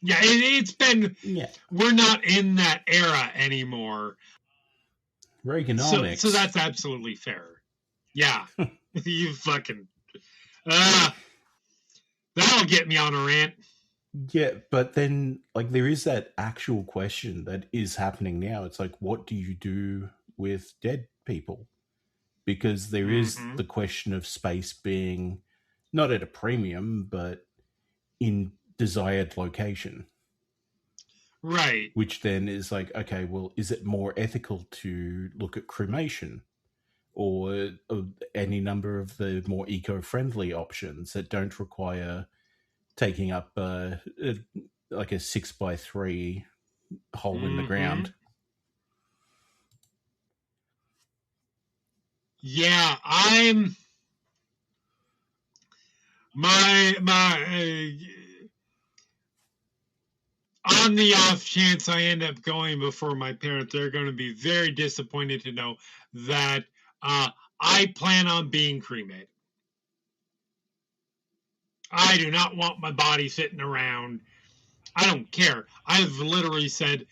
Yeah, it's been. Yeah, we're not in that era anymore. Reaganomics. So that's absolutely fair. Yeah, you fucking. That'll get me on a rant. Yeah, but then, like, there is that actual question that is happening now. It's like, what do you do with dead people? Because there is the question of space being not at a premium, but in desired location. Right. Which then is like, okay, well, is it more ethical to look at cremation or any number of the more eco-friendly options that don't require taking up like a 6x3 hole in the ground? Yeah, I'm my on the off chance I end up going before my parents, they're going to be very disappointed to know that I plan on being cremated. I do not want my body sitting around. I don't care. I've literally said,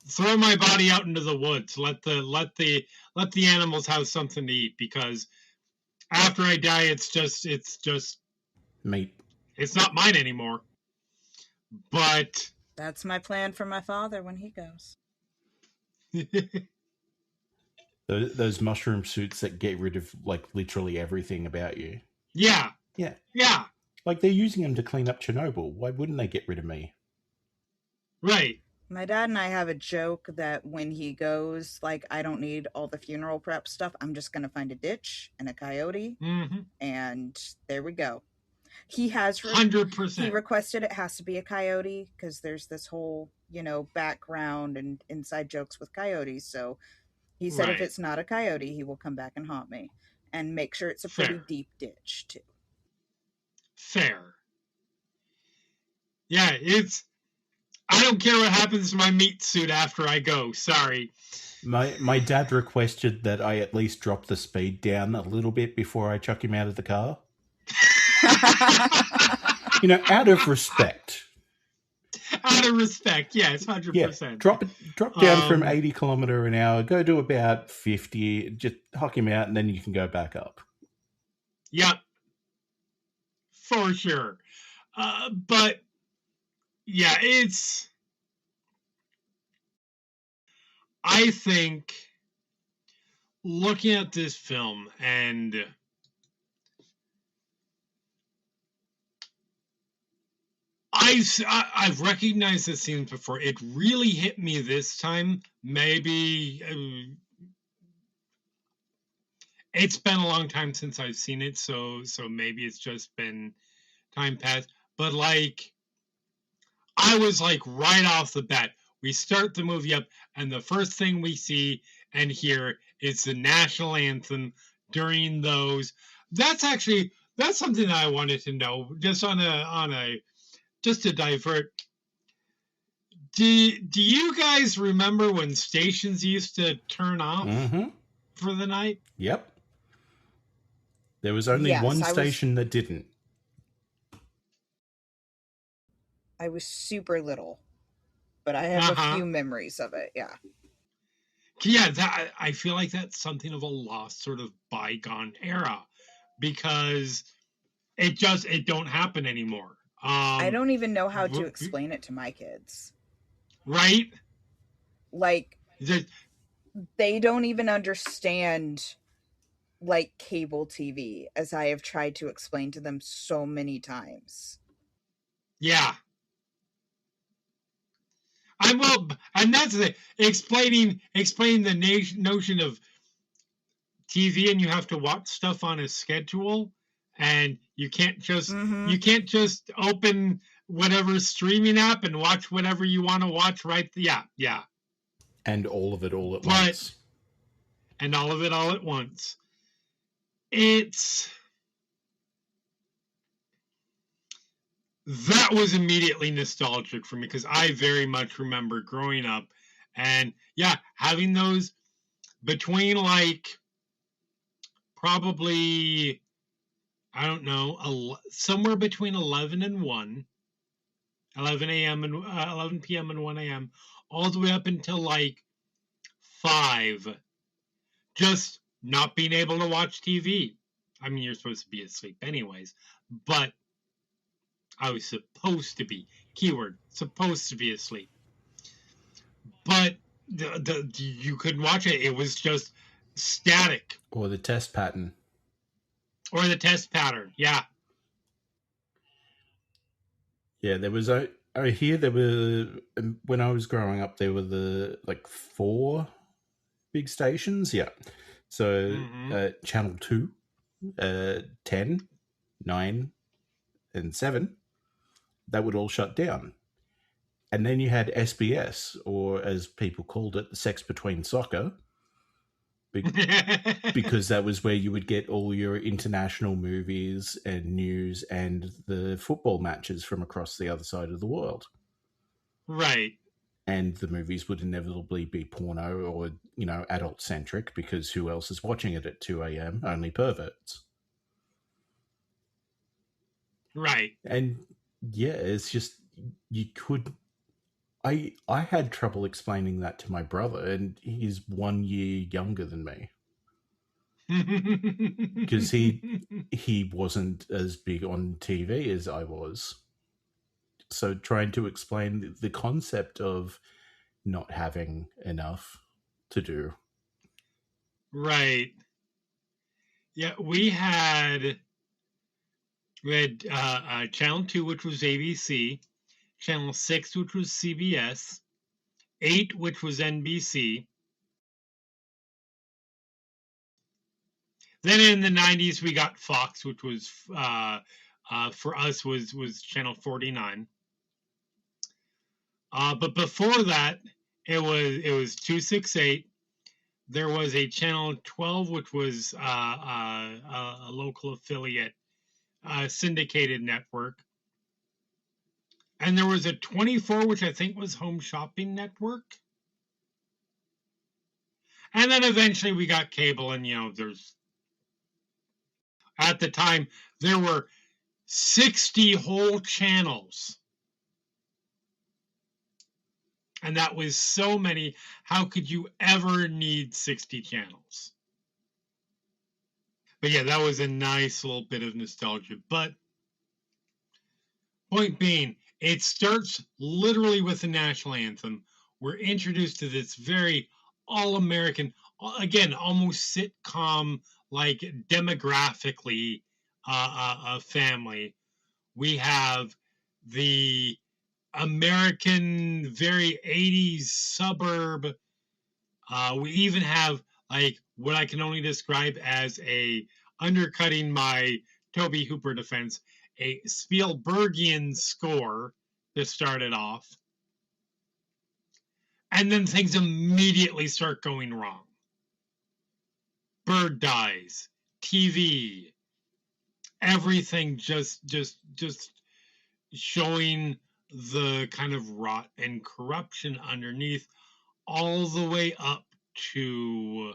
throw my body out into the woods. Let the animals have something to eat, because after I die, it's just meat. It's not mine anymore. But that's my plan for my father when he goes. Those mushroom suits that get rid of like literally everything about you. Yeah. Yeah. Yeah. Like, they're using them to clean up Chernobyl. Why wouldn't they get rid of me? Right. My dad and I have a joke that when he goes, like, I don't need all the funeral prep stuff. I'm just going to find a ditch and a coyote. Mm-hmm. And there we go. He has 100%. He requested it has to be a coyote because there's this whole, background and inside jokes with coyotes. So he said if it's not a coyote, he will come back and haunt me and make sure it's a pretty deep ditch too. Fair. Yeah, I don't care what happens to my meat suit after I go. Sorry. My dad requested that I at least drop the speed down a little bit before I chuck him out of the car. Out of respect. Out of respect, yes, 100%. Yeah, drop down from 80 kilometer an hour, go to about 50, just huck him out, and then you can go back up. Yep, for sure. But yeah, I think looking at this film, and I've recognized this scene before. It really hit me this time. Maybe it's been a long time since I've seen it, so maybe it's just been time passed. But like, I was like right off the bat. We start the movie up, and the first thing we see and hear is the national anthem during those. That's something that I wanted to know, just just to divert. Do you guys remember when stations used to turn off for the night? Yep. There was only one station that didn't. I was super little, but I have a few memories of it. Yeah. Yeah, I feel like that's something of a lost sort of bygone era, because it don't happen anymore. I don't even know how to explain it to my kids. Right? Like, they don't even understand like cable TV, as I have tried to explain to them so many times. Yeah. And that's the explaining the notion of TV, and you have to watch stuff on a schedule, and you can't just open whatever streaming app and watch whatever you want to watch, right? Yeah. And all of it all at once. And all of it all at once. That was immediately nostalgic for me, because I very much remember growing up and having those between like probably, I don't know, somewhere between 11 and 1, 11 a.m. and 11 p.m. and 1 a.m., all the way up until like 5, just not being able to watch TV. I mean, you're supposed to be asleep anyways, but I was supposed to be, keyword, supposed to be asleep. But you couldn't watch it. It was just static. Or the test pattern. Yeah. Yeah, there was there were, when I was growing up, there were the like 4 big stations. Yeah. So Channel 2, 10, 9, and 7, that would all shut down. And then you had SBS, or as people called it, the sex between soccer, because that was where you would get all your international movies and news and the football matches from across the other side of the world. Right. And the movies would inevitably be porno or, adult-centric, because who else is watching it at 2 a.m.? Only perverts. Right. And yeah, it's just, you could... I had trouble explaining that to my brother, and he's 1 year younger than me. Because he wasn't as big on TV as I was. So trying to explain the concept of not having enough to do. Right. Yeah, we had Channel 2, which was ABC, Channel 6, which was CBS, 8, which was NBC. Then in the 90s, we got Fox, which was, for us, was Channel 49. But before that, it was 268. There was a Channel 12, which was a local affiliate, syndicated network. And there was a 24, which I think was Home Shopping Network. And then eventually we got cable, and, at the time, there were 60 whole channels. And that was so many. How could you ever need 60 channels? But yeah, that was a nice little bit of nostalgia. But point being, it starts literally with the national anthem. We're introduced to this very all-American, again, almost sitcom, like demographically, family. We have the American, very 80s suburb. We even have like what I can only describe as a undercutting my Tobe Hooper defense, a Spielbergian score to start it off. And then things immediately start going wrong. Bird dies, TV, everything just showing the kind of rot and corruption underneath, all the way up to,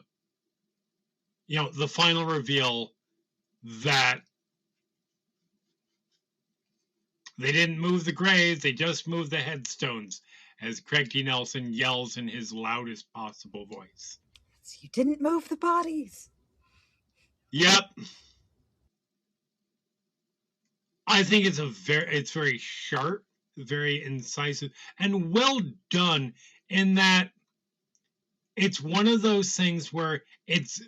you know, the final reveal that they didn't move the graves, they just moved the headstones, as Craig T. Nelson yells in his loudest possible voice. You didn't move the bodies. Yep. I think it's very sharp, very incisive, and well done in that it's one of those things where it's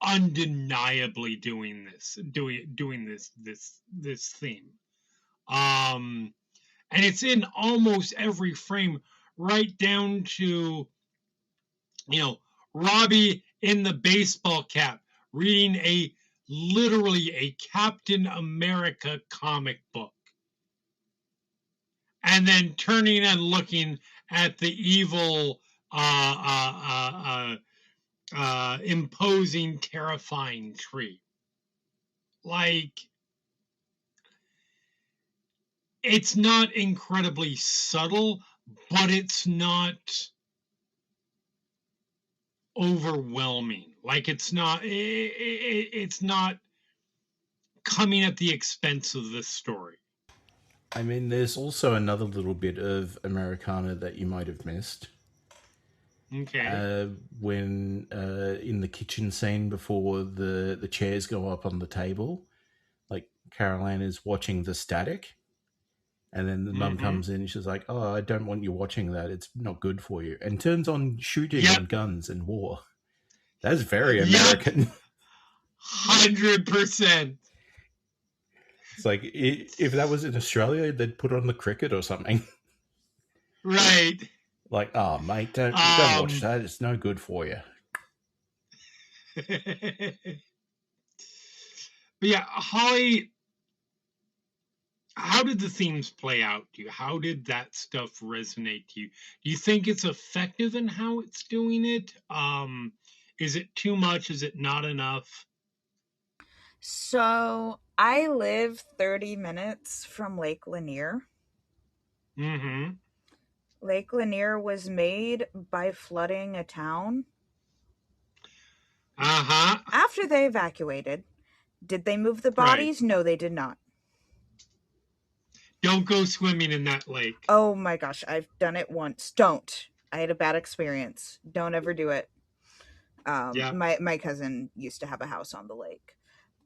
undeniably doing this theme. And it's in almost every frame, right down to, you know, Robbie in the baseball cap reading literally a Captain America comic book, and then turning and looking at the evil, imposing, terrifying tree. Like, it's not incredibly subtle, but it's not overwhelming. Like, it's not coming at the expense of this story. I mean, there's also another little bit of Americana that you might have missed. Okay. When in the kitchen scene before the chairs go up on the table, like Caroline is watching the static, and then the mum comes in and she's like, "Oh, I don't want you watching that. It's not good for you," and turns on shooting and guns and war. That's very American. 100%. It's like, if that was in Australia, they'd put on the cricket or something. Right. Like, oh, mate, don't watch that. It's no good for you. But yeah, Holly, how did the themes play out to you? How did that stuff resonate to you? Do you think it's effective in how it's doing it? Is it too much? Is it not enough? So I live 30 minutes from Lake Lanier. Mm-hmm. Lake Lanier was made by flooding a town. Uh-huh. After they evacuated, did they move the bodies? Right. No, they did not. Don't go swimming in that lake. Oh my gosh, I've done it once. Don't. I had a bad experience. Don't ever do it. Yeah. My cousin used to have a house on the lake.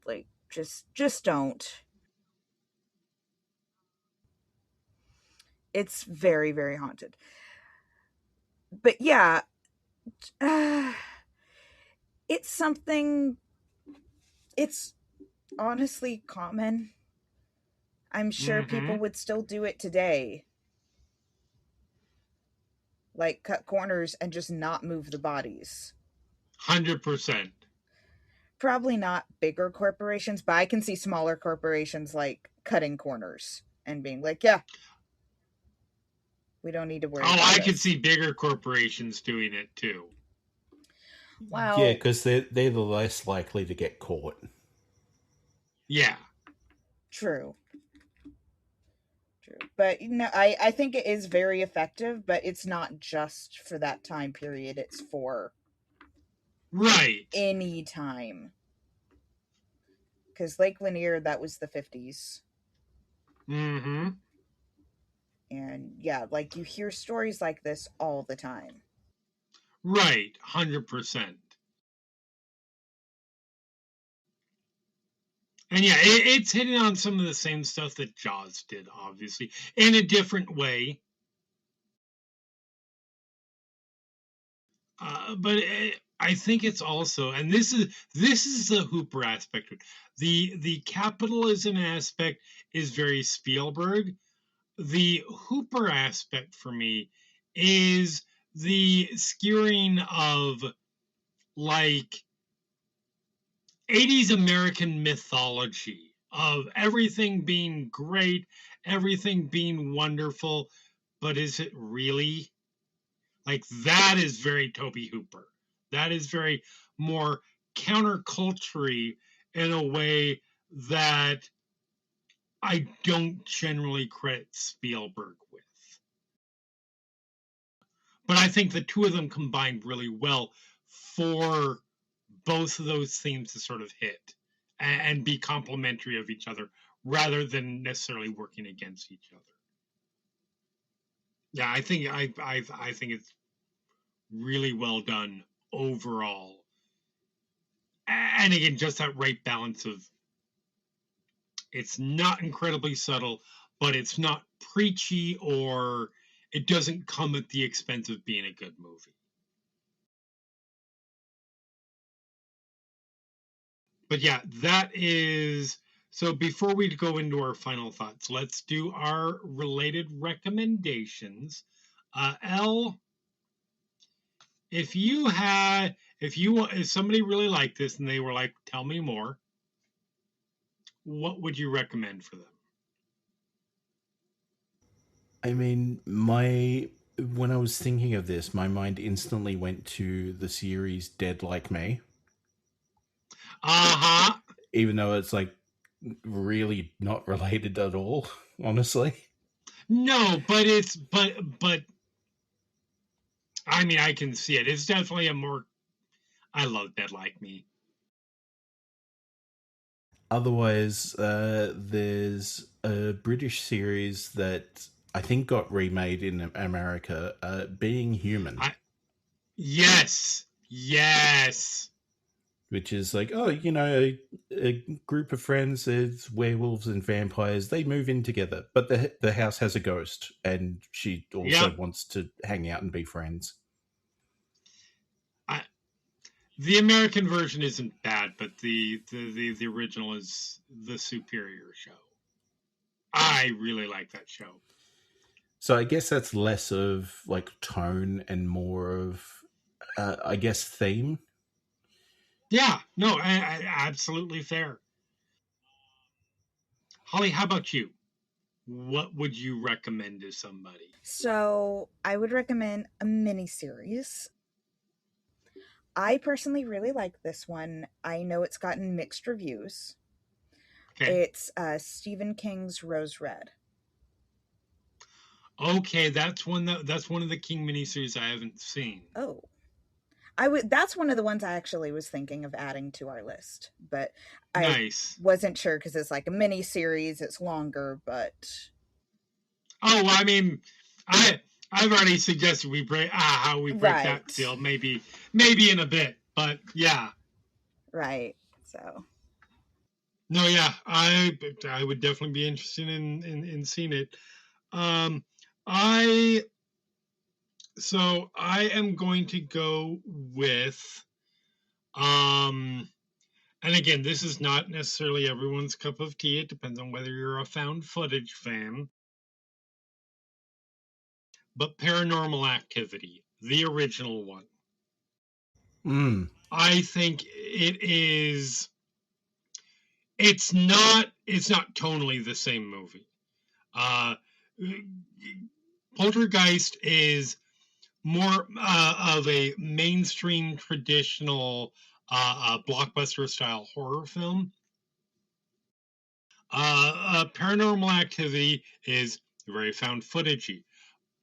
Like, just don't. It's very, very haunted. But yeah, it's something, it's honestly common. I'm sure people would still do it today. Like, cut corners and just not move the bodies. 100%. Probably not bigger corporations, but I can see smaller corporations like cutting corners and being like, yeah, we don't need to worry about I this. could see bigger corporations doing it too. Well, yeah, because they're the less likely to get caught. Yeah. True. But I think it is very effective, but it's not just for that time period. It's for any time. Because Lake Lanier, that was the 50s. Mm-hmm. And yeah, like you hear stories like this all the time. Right, 100%. And yeah, it's hitting on some of the same stuff that Jaws did, obviously, in a different way. But I think it's also, and this is the Hooper aspect. The capitalism aspect is very Spielberg. The Hooper aspect for me is the skewering of like 80s American mythology of everything being great, everything being wonderful, but is it really? Like, that is very Tobe Hooper. That is very more counterculture in a way that I don't generally credit Spielberg with. But I think the two of them combined really well for both of those themes to sort of hit and be complementary of each other rather than necessarily working against each other. Yeah, I think I think it's really well done overall. And again, just that right balance of it's not incredibly subtle, but it's not preachy, or it doesn't come at the expense of being a good movie. But yeah, that is... So before we go into our final thoughts, let's do our related recommendations. Elle, if somebody really liked this and they were like, tell me more, what would you recommend for them? I mean, when I was thinking of this, my mind instantly went to the series Dead Like Me. Uh-huh. Even though it's like really not related at all, honestly. No, but I mean, I can see it. It's definitely I love Dead Like Me. Otherwise, there's a British series that I think got remade in America, Being Human. Yes. Which is like, a group of friends, there's werewolves and vampires, they move in together, but the house has a ghost, and she also wants to hang out and be friends. The American version isn't bad, but the original is the superior show. I really like that show. So I guess that's less of like tone and more of, I guess, theme. Yeah, no, absolutely fair. Holly, how about you? What would you recommend to somebody? So I would recommend a miniseries. I personally really like this one. I know it's gotten mixed reviews. Okay. It's Stephen King's Rose Red. Okay, that's one of the King miniseries I haven't seen. Oh. That's one of the ones I actually was thinking of adding to our list, but I wasn't sure because it's like a mini series. It's longer, but I mean, I've already suggested we break how we break that deal. Maybe in a bit, but yeah, right. So no, yeah, I would definitely be interested in seeing it. So I am going to go with, and again, this is not necessarily everyone's cup of tea. It depends on whether you're a found footage fan. But Paranormal Activity, the original one. I think it is... It's not tonally the same movie. Poltergeist is more of a mainstream, traditional blockbuster-style horror film. Paranormal Activity is very found footagey.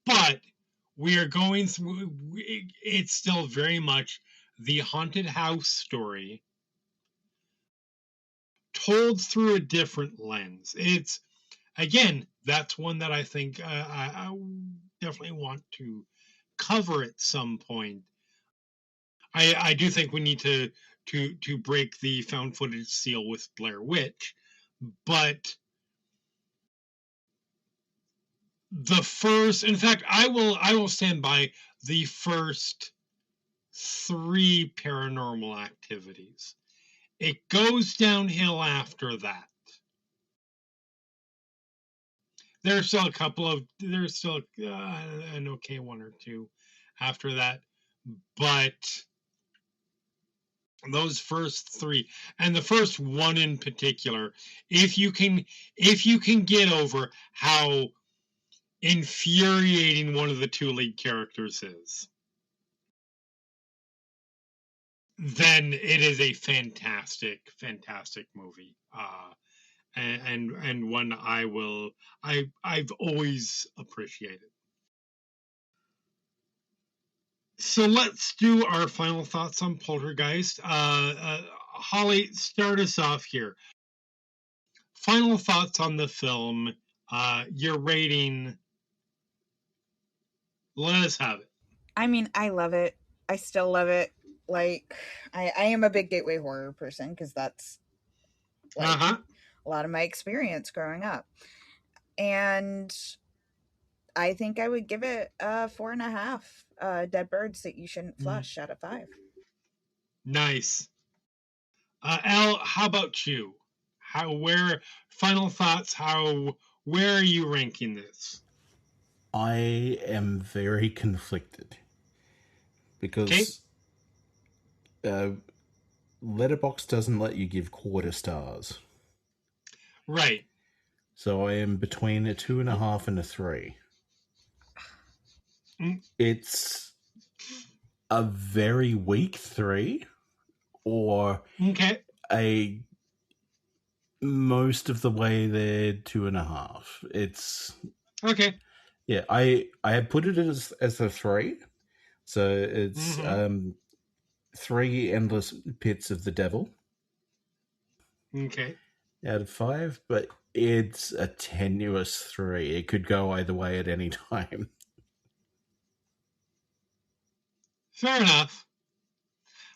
But we are going through... It's still very much the haunted house story told through a different lens. It's again, that's one that I think I definitely want to cover at some point. I do think we need to break the found footage seal with Blair Witch, but the first, in fact, I will stand by the first 3 Paranormal Activities. It goes downhill after that. There's still an okay one or two after that, but those first 3, and the first one in particular, if you can get over how infuriating one of the 2 lead characters is, then it is a fantastic movie. And one I've always appreciated. So let's do our final thoughts on Poltergeist. Holly, start us off here. Final thoughts on the film, your rating. Let us have it. I mean, I love it. I still love it. Like, I am a big gateway horror person because that's like a lot of my experience growing up. And I think I would give it a 4.5 dead birds that you shouldn't flush out of 5. Nice. Elle, how about you? Final thoughts, where are you ranking this? I am very conflicted because Letterboxd doesn't let you give quarter stars. Right. So I am between a 2.5 and a 3. It's a very weak 3, or a most of the way there 2.5. It's okay. Yeah, I had put it as a 3. So it's 3 endless pits of the devil. Okay. Out of 5, but it's a tenuous 3. It could go either way at any time. Fair enough.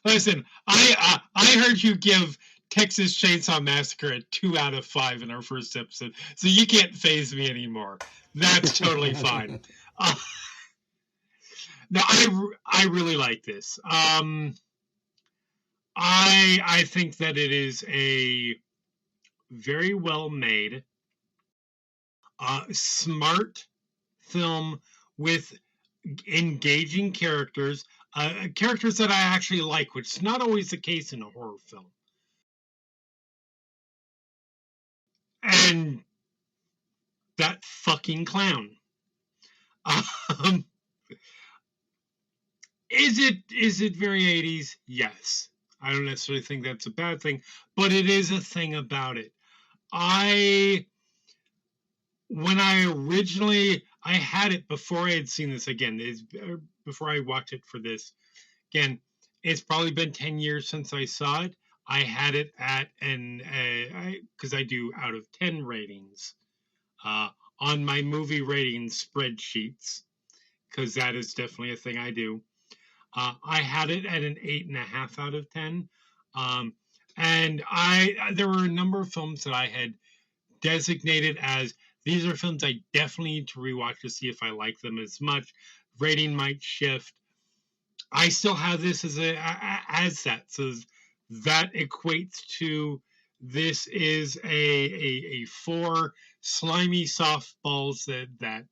Listen, I heard you give Texas Chainsaw Massacre a 2 out of 5 in our first episode, so you can't faze me anymore. That's totally fine. No, I really like this. I think that it is a very well made, smart film with engaging characters, characters that I actually like, which is not always the case in a horror film. And that fucking clown. Is it very 80s? Yes. I don't necessarily think that's a bad thing, but it is a thing about it. When I had it before I had seen this again, before I watched it for this. Again, it's probably been 10 years since I saw it. I had it at because I do out of 10 ratings on my movie rating spreadsheets, because that is definitely a thing I do. I had it at an 8.5 out of 10. And there were a number of films that I had designated as, these are films I definitely need to rewatch to see if I like them as much. Rating might shift. I still have this as that. So that equates to, this is a 4 slimy softballs that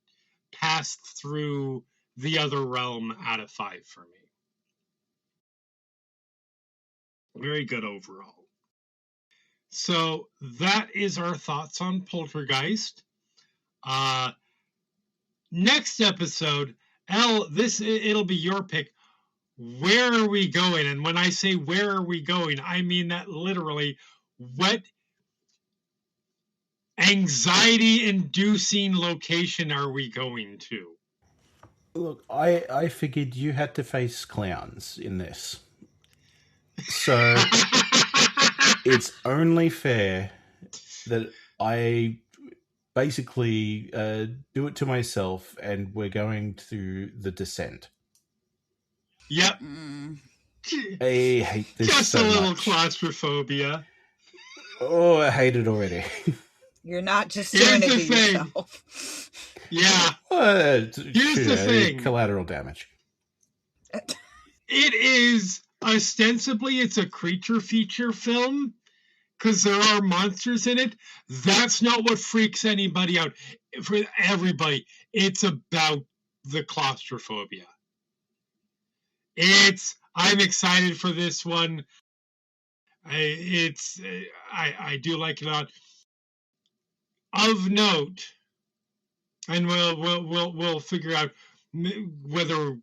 passed through the other realm out of 5 for me. Very good overall. So that is our thoughts on Poltergeist. Next episode, Elle, it'll be your pick. Where are we going? And when I say where are we going, I mean that literally. What anxiety-inducing location are we going to? Look, I figured you had to face clowns in this. So it's only fair that I basically do it to myself, and we're going to The Descent. Yep. I hate this Just so a little much. Claustrophobia. Oh, I hate it already. You're not just doing it to yourself. Yeah. Here's the thing. Collateral damage. It is ostensibly it's a creature feature film because there are monsters in it. That's not what freaks anybody out. For everybody, it's about the claustrophobia. I'm excited for this one. I do like it a lot. Of note, and we'll figure out whether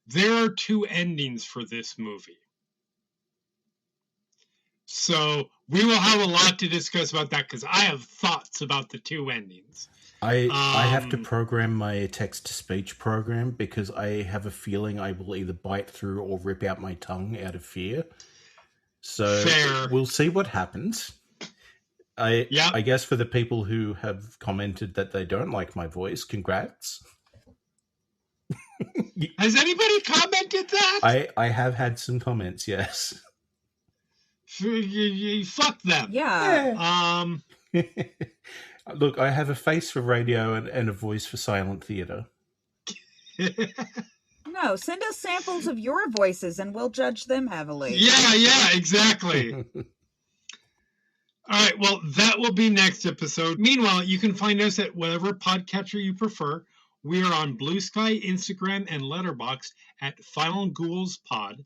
there are two endings for this movie. So we will have a lot to discuss about that because I have thoughts about the two endings. I have to program my text-to-speech program because I have a feeling I will either bite through or rip out my tongue out of fear. So Fair. We'll see what happens. I guess for the people who have commented that they don't like my voice, congrats. Has anybody commented that? I have had some comments, yes. Fuck them. Yeah. Look, I have a face for radio and a voice for silent theater. No, send us samples of your voices and we'll judge them heavily. Yeah, exactly. All right, well, that will be next episode. Meanwhile, you can find us at whatever podcatcher you prefer. We are on Blue Sky, Instagram, and Letterboxd at Final Ghouls Pod.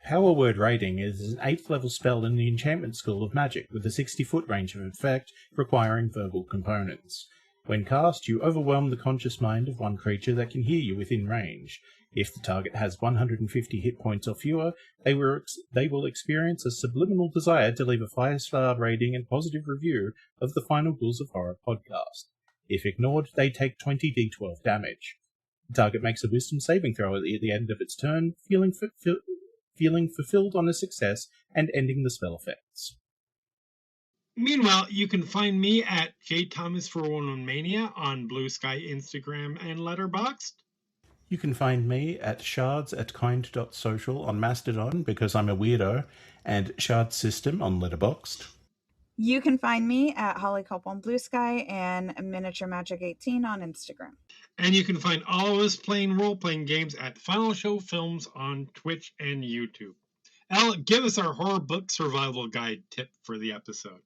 Power Word Rating is an 8th level spell in the Enchantment School of Magic with a 60-foot range of effect requiring verbal components. When cast, you overwhelm the conscious mind of one creature that can hear you within range. If the target has 150 hit points or fewer, they will experience a subliminal desire to leave a 5-star rating and positive review of the Final Ghouls of Horror podcast. If ignored, they take 20 d12 damage. The target makes a wisdom saving throw at the end of its turn, feeling fulfilled on a success and ending the spell effects. Meanwhile, you can find me at JThomas411Mania on Blue Sky, Instagram, and Letterboxd. You can find me at shards@kind.social on Mastodon because I'm a weirdo, and Shard System on Letterboxd. You can find me at Hollycop on Blue Sky and Miniature Magic 18 on Instagram. And you can find all of us playing role-playing games at Final Show Films on Twitch and YouTube. Al, give us our horror book survival guide tip for the episode.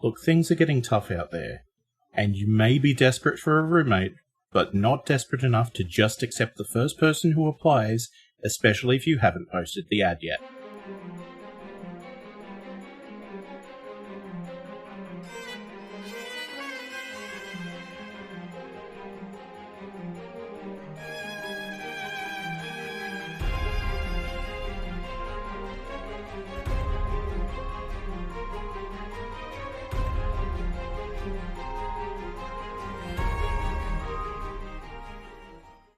Look, things are getting tough out there, and you may be desperate for a roommate, but not desperate enough to just accept the first person who applies, especially if you haven't posted the ad yet.